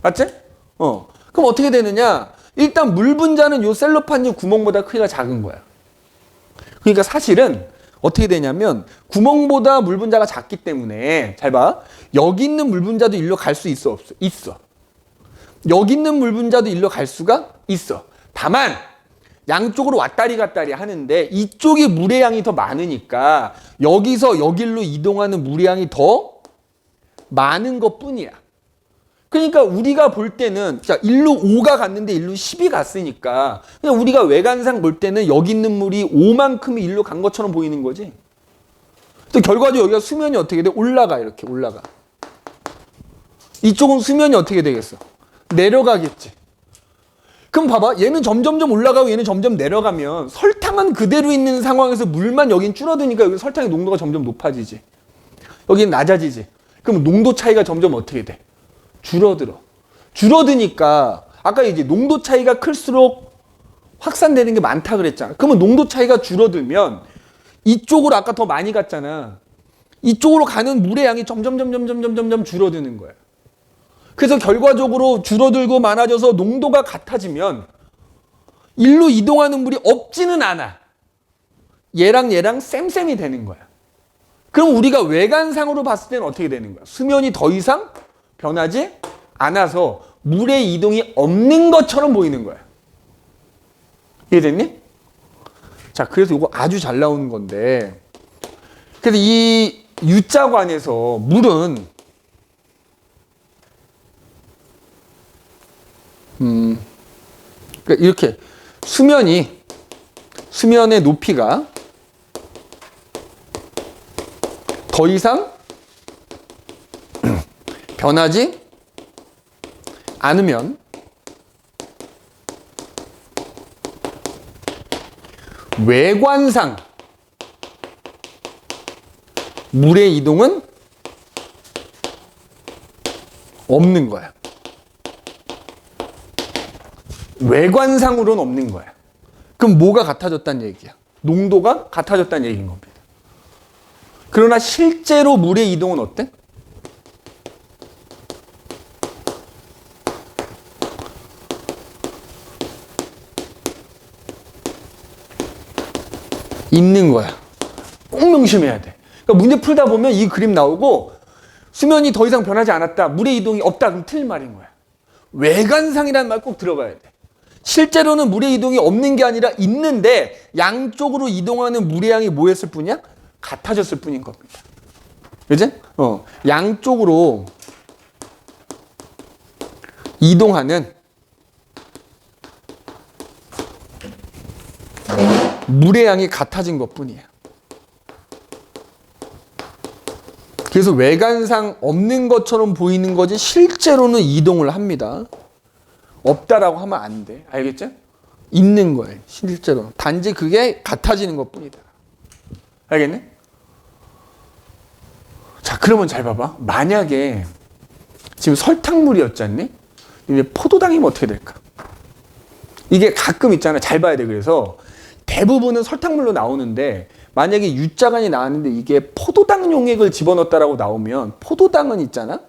맞지? 그럼 어떻게 되느냐? 일단 물 분자는 요 셀로판지 구멍보다 크기가 작은 거야. 그러니까 사실은 어떻게 되냐면 구멍보다 물 분자가 작기 때문에 잘 봐. 여기 있는 물 분자도 일로 갈 수 있어? 없어? 있어. 여기 있는 물 분자도 일로 갈 수가 있어. 다만 양쪽으로 왔다리 갔다리 하는데 이쪽이 물의 양이 더 많으니까 여기서 여길로 이동하는 물의 양이 더 많은 것 뿐이야. 그러니까 우리가 볼 때는 자, 일로 5가 갔는데 일로 10이 갔으니까 그냥 우리가 외관상 볼 때는 여기 있는 물이 5만큼이 일로 간 것처럼 보이는 거지. 또 결과적으로 여기가 수면이 어떻게 돼? 올라가. 이렇게 올라가. 이쪽은 수면이 어떻게 되겠어? 내려가겠지. 그럼 봐봐. 얘는 점점점 올라가고 얘는 점점 내려가면 설탕은 그대로 있는 상황에서 물만 여긴 줄어드니까 여기 설탕의 농도가 점점 높아지지. 여기는 낮아지지. 그럼 농도 차이가 점점 어떻게 돼? 줄어들어. 줄어드니까 아까 이제 농도 차이가 클수록 확산되는 게 많다 그랬잖아. 그러면 농도 차이가 줄어들면 이쪽으로 아까 더 많이 갔잖아. 이쪽으로 가는 물의 양이 점점 줄어드는 거야. 그래서 결과적으로 줄어들고 많아져서 농도가 같아지면 일로 이동하는 물이 없지는 않아. 얘랑 쌤쌤이 되는 거야. 그럼 우리가 외관상으로 봤을 때는 어떻게 되는 거야? 수면이 더 이상 변하지 않아서 물의 이동이 없는 것처럼 보이는 거야. 이해됐니? 자, 그래서 이거 아주 잘 나오는 건데, 그래서 이 U자관에서 물은 그러니까 이렇게 수면의 높이가 더 이상 변하지 않으면 외관상 물의 이동은 없는 거야. 외관상으로는 없는 거야. 그럼 뭐가 같아졌다는 얘기야? 농도가 같아졌다는 얘기인 겁니다. 그러나 실제로 물의 이동은 어때? 있는 거야. 꼭 명심해야 돼. 그러니까 문제 풀다 보면 이 그림 나오고 수면이 더 이상 변하지 않았다. 물의 이동이 없다. 그럼 틀린 말인 거야. 외관상이라는 말 꼭 들어봐야 돼. 실제로는 물의 이동이 없는 게 아니라 있는데 양쪽으로 이동하는 물의 양이 뭐였을 뿐이야? 같아졌을 뿐인 겁니다. 그지? 양쪽으로 이동하는 물의 양이 같아진 것 뿐이야. 그래서 외관상 없는 것처럼 보이는 거지 실제로는 이동을 합니다. 없다라고 하면 안 돼. 알겠죠? 있는 거예요. 실제로. 단지 그게 같아지는 것 뿐이다. 알겠네? 자, 그러면 잘 봐봐. 만약에 지금 설탕물이었잖니? 이제 포도당이면 어떻게 될까? 이게 가끔 있잖아. 잘 봐야 돼. 그래서 대부분은 설탕물로 나오는데 만약에 U자간이 나왔는데 이게 포도당 용액을 집어넣었다라고 나오면 포도당은 있잖아?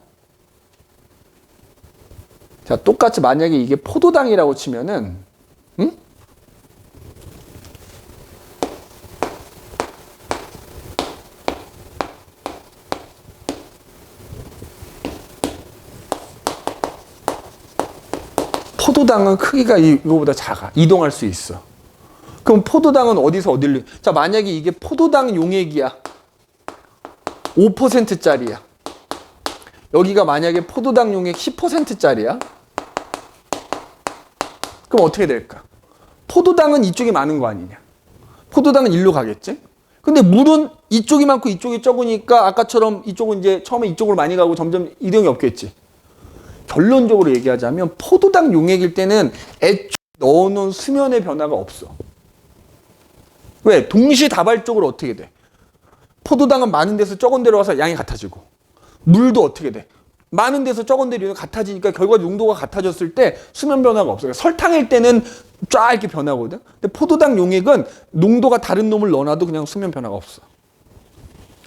자, 똑같이 만약에 이게 포도당이라고 치면은, 응? 포도당은 크기가 이거보다 작아. 이동할 수 있어. 그럼 포도당은 어디서 어딜로? 자, 만약에 이게 포도당 용액이야. 5%짜리야. 여기가 만약에 포도당 용액 10%짜리야. 그럼 어떻게 될까? 포도당은 이쪽이 많은 거 아니냐? 포도당은 일로 가겠지? 근데 물은 이쪽이 많고 이쪽이 적으니까 아까처럼 이쪽은 이제 처음에 이쪽으로 많이 가고 점점 이동이 없겠지. 결론적으로 얘기하자면 포도당 용액일 때는 애초에 넣어놓은 수면의 변화가 없어. 왜? 동시다발적으로 어떻게 돼? 포도당은 많은 데서 적은 데로 와서 양이 같아지고, 물도 어떻게 돼? 많은 데서 적은 데로 같아지니까 결과 농도가 같아졌을 때 수면 변화가 없어요. 설탕일 때는 쫙 이렇게 변하거든. 근데 포도당 용액은 농도가 다른 놈을 넣어놔도 그냥 수면 변화가 없어.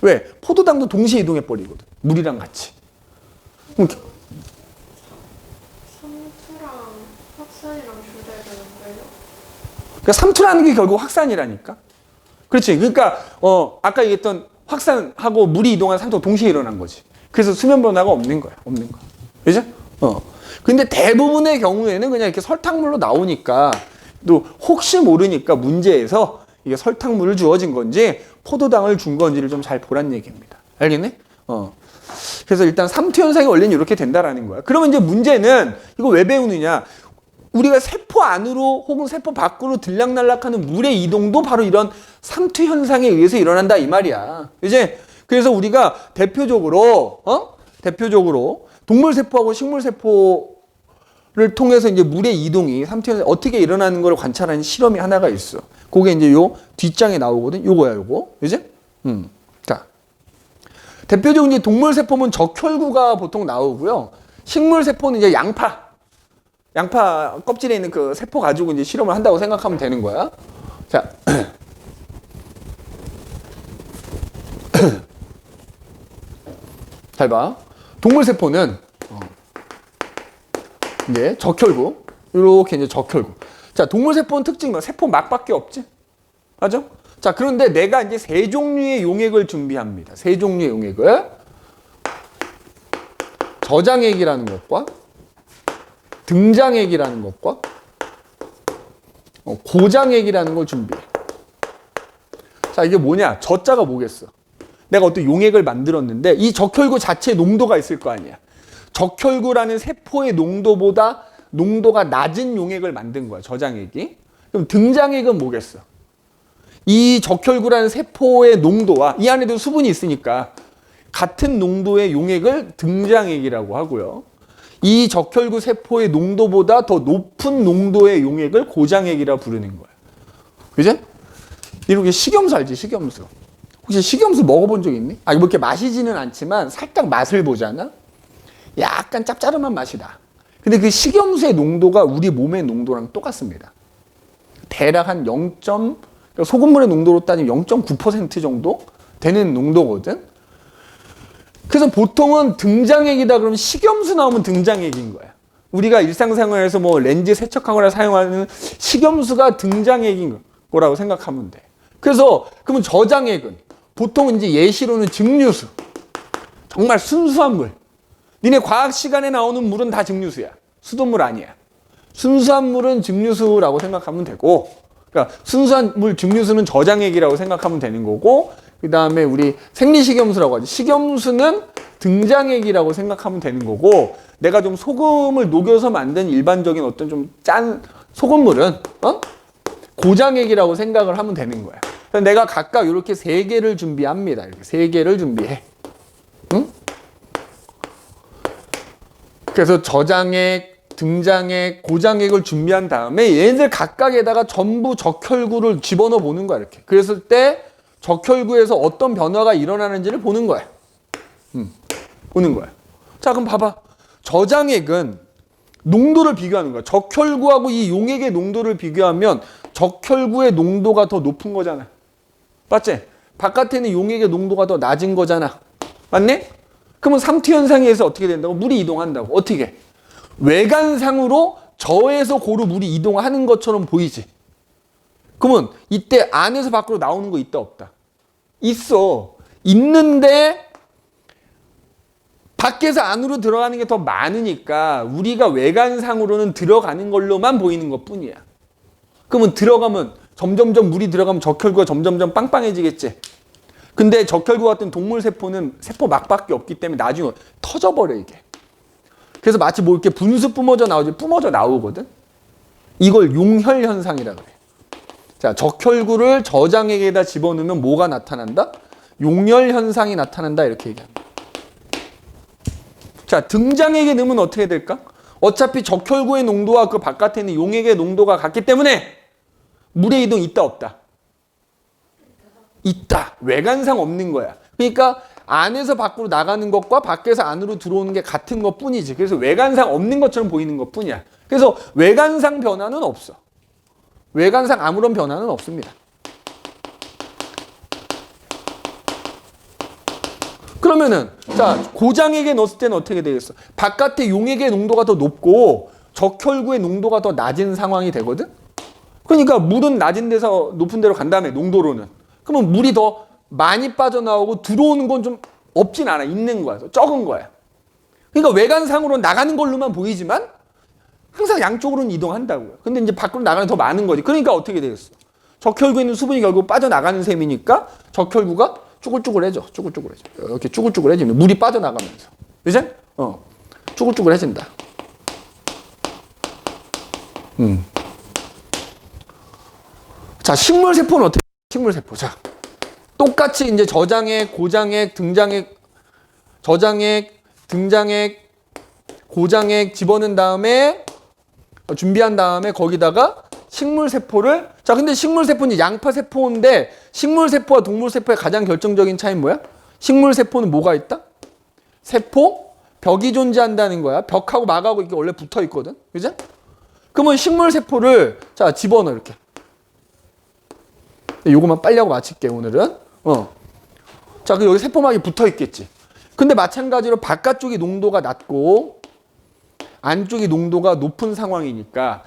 왜? 포도당도 동시에 이동해 버리거든. 물이랑 같이. 삼투랑 확산이랑 둘 다 되는데요? 그러니까 삼투라는 게 결국 확산이라니까. 그렇지. 그러니까 아까 얘기했던 확산하고 물이 이동한 삼투가 동시에 일어난 거지. 그래서 수면 변화가 없는 거야. 없는 거. 그죠? 근데 대부분의 경우에는 그냥 이렇게 설탕물로 나오니까 또 혹시 모르니까 문제에서 이게 설탕물을 주어진 건지 포도당을 준 건지를 좀 잘 보란 얘기입니다. 알겠네? 그래서 일단 삼투 현상의 원리는 이렇게 된다라는 거야. 그러면 이제 문제는 이거 왜 배우느냐? 우리가 세포 안으로 혹은 세포 밖으로 들락날락하는 물의 이동도 바로 이런 삼투 현상에 의해서 일어난다 이 말이야. 이제 그래서 우리가 대표적으로 동물 세포하고 식물 세포를 통해서 이제 물의 이동이 삼투 현상 어떻게 일어나는 걸 관찰하는 실험이 하나가 있어. 그게 이제 요 뒷장에 나오거든. 요거야, 요거. 이제 자. 대표적으로 이제 동물 세포는 적혈구가 보통 나오고요. 식물 세포는 이제 양파 껍질에 있는 그 세포 가지고 이제 실험을 한다고 생각하면 되는 거야. 자. 잘 봐. 동물 세포는 이제 적혈구. 이렇게 이제 적혈구. 자, 동물 세포는 특징이 뭐야? 세포 막밖에 없지. 맞아? 자, 그런데 내가 이제 세 종류의 용액을 준비합니다. 세 종류의 용액을. 저장액이라는 것과 등장액이라는 것과 고장액이라는 걸 준비해. 자, 이게 뭐냐? 저자가 뭐겠어? 내가 어떤 용액을 만들었는데 이 적혈구 자체에 농도가 있을 거 아니야. 적혈구라는 세포의 농도보다 농도가 낮은 용액을 만든 거야. 저장액이. 그럼 등장액은 뭐겠어? 이 적혈구라는 세포의 농도와 이 안에도 수분이 있으니까 같은 농도의 용액을 등장액이라고 하고요. 이 적혈구 세포의 농도보다 더 높은 농도의 용액을 고장액이라고 부르는 거야. 그지? 이렇게 식염수 알지? 식염수. 혹시 식염수 먹어본 적 있니? 뭐 이렇게 마시지는 않지만 살짝 맛을 보잖아? 약간 짭짤한 맛이다. 근데 그 식염수의 농도가 우리 몸의 농도랑 똑같습니다. 대략 한 0. 그러니까 소금물의 농도로 따지면 0.9% 정도 되는 농도거든? 그래서 보통은 등장액이다 그러면 식염수 나오면 등장액인 거야. 우리가 일상생활에서 뭐 렌즈 세척하거나 사용하는 식염수가 등장액인 거라고 생각하면 돼. 그래서 그러면 저장액은 보통 이제 예시로는 증류수. 정말 순수한 물. 니네 과학 시간에 나오는 물은 다 증류수야. 수돗물 아니야. 순수한 물은 증류수라고 생각하면 되고, 그러니까 순수한 물 증류수는 저장액이라고 생각하면 되는 거고, 그 다음에 우리 생리식염수라고 하죠. 식염수는 등장액이라고 생각하면 되는 거고, 내가 좀 소금을 녹여서 만든 일반적인 어떤 좀 짠 소금물은 고장액이라고 생각을 하면 되는 거야. 그래서 내가 각각 이렇게 3개를 준비합니다. 이렇게 3개를 준비해. 응? 그래서 저장액, 등장액, 고장액을 준비한 다음에 얘네들 각각에다가 전부 적혈구를 집어넣어 보는 거야. 이렇게. 그랬을 때 적혈구에서 어떤 변화가 일어나는지를 보는 거야. 보는 거야. 자, 그럼 봐봐. 저장액은 농도를 비교하는 거야. 적혈구하고 이 용액의 농도를 비교하면 적혈구의 농도가 더 높은 거잖아. 맞지? 바깥에는 용액의 농도가 더 낮은 거잖아. 맞네? 그러면 삼투 현상에 의해서 어떻게 된다고? 물이 이동한다고. 어떻게? 외관상으로 저에서 고루 물이 이동하는 것처럼 보이지. 그러면 이때 안에서 밖으로 나오는 거 있다 없다? 있어. 있는데 밖에서 안으로 들어가는 게 더 많으니까 우리가 외관상으로는 들어가는 걸로만 보이는 것뿐이야. 그러면 들어가면 점점점 물이 들어가면 적혈구가 점점점 빵빵해지겠지. 근데 적혈구 같은 동물 세포는 세포 막밖에 없기 때문에 나중에 터져버려 이게. 그래서 마치 뭐 이렇게 분수 뿜어져 나오지 뿜어져 나오거든. 이걸 용혈 현상이라 그래. 자, 적혈구를 저장액에다 집어넣으면 뭐가 나타난다? 용혈 현상이 나타난다 이렇게 얘기합니다. 자, 등장액에 넣으면 어떻게 될까? 어차피 적혈구의 농도와 그 바깥에 있는 용액의 농도가 같기 때문에 물의 이동 있다 없다? 있다. 외관상 없는 거야. 그러니까 안에서 밖으로 나가는 것과 밖에서 안으로 들어오는 게 같은 것 뿐이지. 그래서 외관상 없는 것처럼 보이는 것 뿐이야. 그래서 외관상 변화는 없어. 외관상 아무런 변화는 없습니다. 그러면은 자, 고장액에 넣었을 때는 어떻게 되겠어? 바깥에 용액의 농도가 더 높고 적혈구의 농도가 더 낮은 상황이 되거든? 그러니까 물은 낮은 데서 높은 데로 간 다음에 농도로는. 그러면 물이 더 많이 빠져나오고 들어오는 건 좀 없진 않아. 있는 거야. 적은 거야. 그러니까 외관상으로 나가는 걸로만 보이지만 항상 양쪽으로는 이동한다고요. 근데 이제 밖으로 나가는 더 많은 거지. 그러니까 어떻게 되겠어? 적혈구에 있는 수분이 결국 빠져나가는 셈이니까 적혈구가 쭈글쭈글해져. 쭈글쭈글해져. 이렇게 쭈글쭈글해지면 물이 빠져나가면서. 그지? 쭈글쭈글해진다. 자, 식물세포는 어떻게? 식물세포. 자, 똑같이 이제 저장액, 고장액, 등장액, 저장액, 등장액, 고장액 집어넣은 다음에 준비한 다음에 거기다가 식물세포를 자, 근데 식물세포는 양파세포인데 식물세포와 동물세포의 가장 결정적인 차이는 뭐야? 식물세포는 뭐가 있다? 세포 벽이 존재한다는 거야. 벽하고 막하고 이게 원래 붙어 있거든. 그죠? 그러면 식물세포를 자, 집어넣어 이렇게. 요거만 빨리 하고 마칠게 오늘은. 자, 그 여기 세포막이 붙어 있겠지. 근데 마찬가지로 바깥쪽이 농도가 낮고 안쪽이 농도가 높은 상황이니까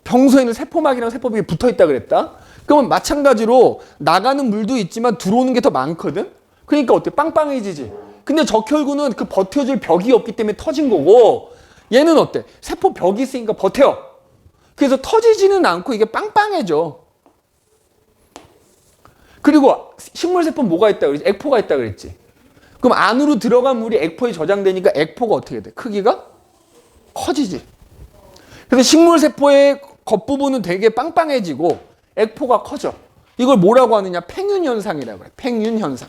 평소에는 세포막이랑 세포벽이 붙어 있다 그랬다. 그러면 마찬가지로 나가는 물도 있지만 들어오는 게 더 많거든. 그러니까 어때? 빵빵해지지. 근데 적혈구는 그 버텨줄 벽이 없기 때문에 터진 거고 얘는 어때? 세포 벽이 있으니까 버텨. 그래서 터지지는 않고 이게 빵빵해져. 그리고 식물세포는 뭐가 있다 그랬지? 액포가 있다 그랬지. 그럼 안으로 들어간 물이 액포에 저장되니까 액포가 어떻게 돼? 크기가 커지지. 그래서 식물세포의 겉부분은 되게 빵빵해지고 액포가 커져. 이걸 뭐라고 하느냐? 팽윤현상이라고 해. 팽윤현상.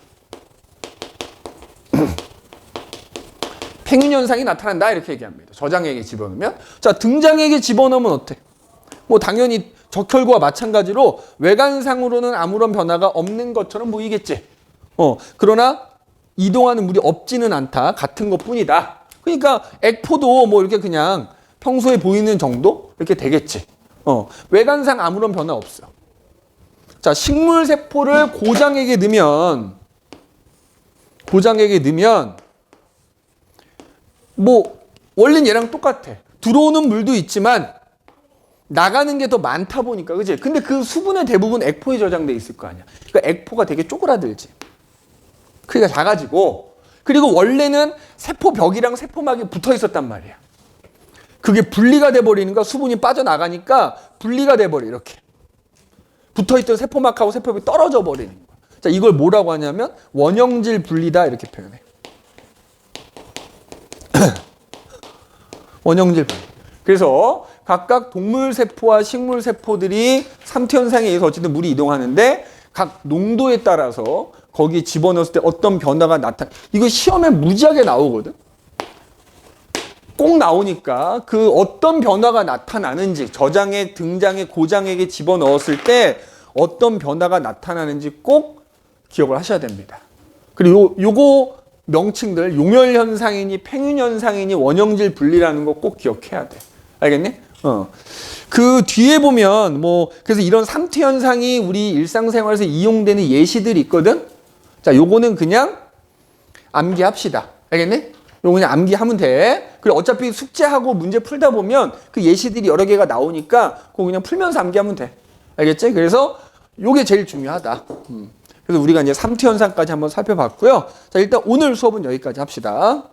팽윤현상이 나타난다 이렇게 얘기합니다. 저장액에 집어넣으면. 자, 등장액에 집어넣으면 어때? 뭐 당연히 적혈구와 마찬가지로 외관상으로는 아무런 변화가 없는 것처럼 보이겠지. 그러나 이동하는 물이 없지는 않다. 같은 것뿐이다. 그러니까 액포도 뭐 이렇게 그냥 평소에 보이는 정도 이렇게 되겠지. 외관상 아무런 변화 없어. 자, 식물세포를 고장액에 넣으면 뭐 원래는 얘랑 똑같아. 들어오는 물도 있지만 나가는 게 더 많다 보니까, 그지? 근데 그 수분의 대부분 액포에 저장돼 있을 거 아니야. 그러니까 액포가 되게 쪼그라들지. 크기가 작아지고, 그리고 원래는 세포벽이랑 세포막이 붙어 있었단 말이야. 그게 분리가 돼버리는 거야. 수분이 빠져나가니까 분리가 돼버려, 이렇게. 붙어있던 세포막하고 세포벽이 떨어져 버리는 거야. 자, 이걸 뭐라고 하냐면 원형질 분리다 이렇게 표현해. 원형질 분리. 그래서 각각 동물세포와 식물세포들이 삼투현상에 의해서 어쨌든 물이 이동하는데 각 농도에 따라서 거기 집어넣었을 때 어떤 변화가 이거 시험에 무지하게 나오거든. 꼭 나오니까 그 어떤 변화가 나타나는지 저장액, 등장액, 고장액에 집어넣었을 때 어떤 변화가 나타나는지 꼭 기억을 하셔야 됩니다. 그리고 요거 명칭들 용혈현상이니 팽윤현상이니 원형질 분리라는 거 꼭 기억해야 돼. 알겠니? 그 뒤에 보면 뭐 그래서 이런 삼투현상이 우리 일상생활에서 이용되는 예시들이 있거든. 자, 요거는 그냥 암기합시다. 알겠니? 요거 그냥 암기하면 돼. 그리고 어차피 숙제하고 문제 풀다 보면 그 예시들이 여러 개가 나오니까 그거 그냥 풀면서 암기하면 돼. 알겠지? 그래서 요게 제일 중요하다. 그래서 우리가 이제 삼투현상까지 한번 살펴봤고요. 자, 일단 오늘 수업은 여기까지 합시다.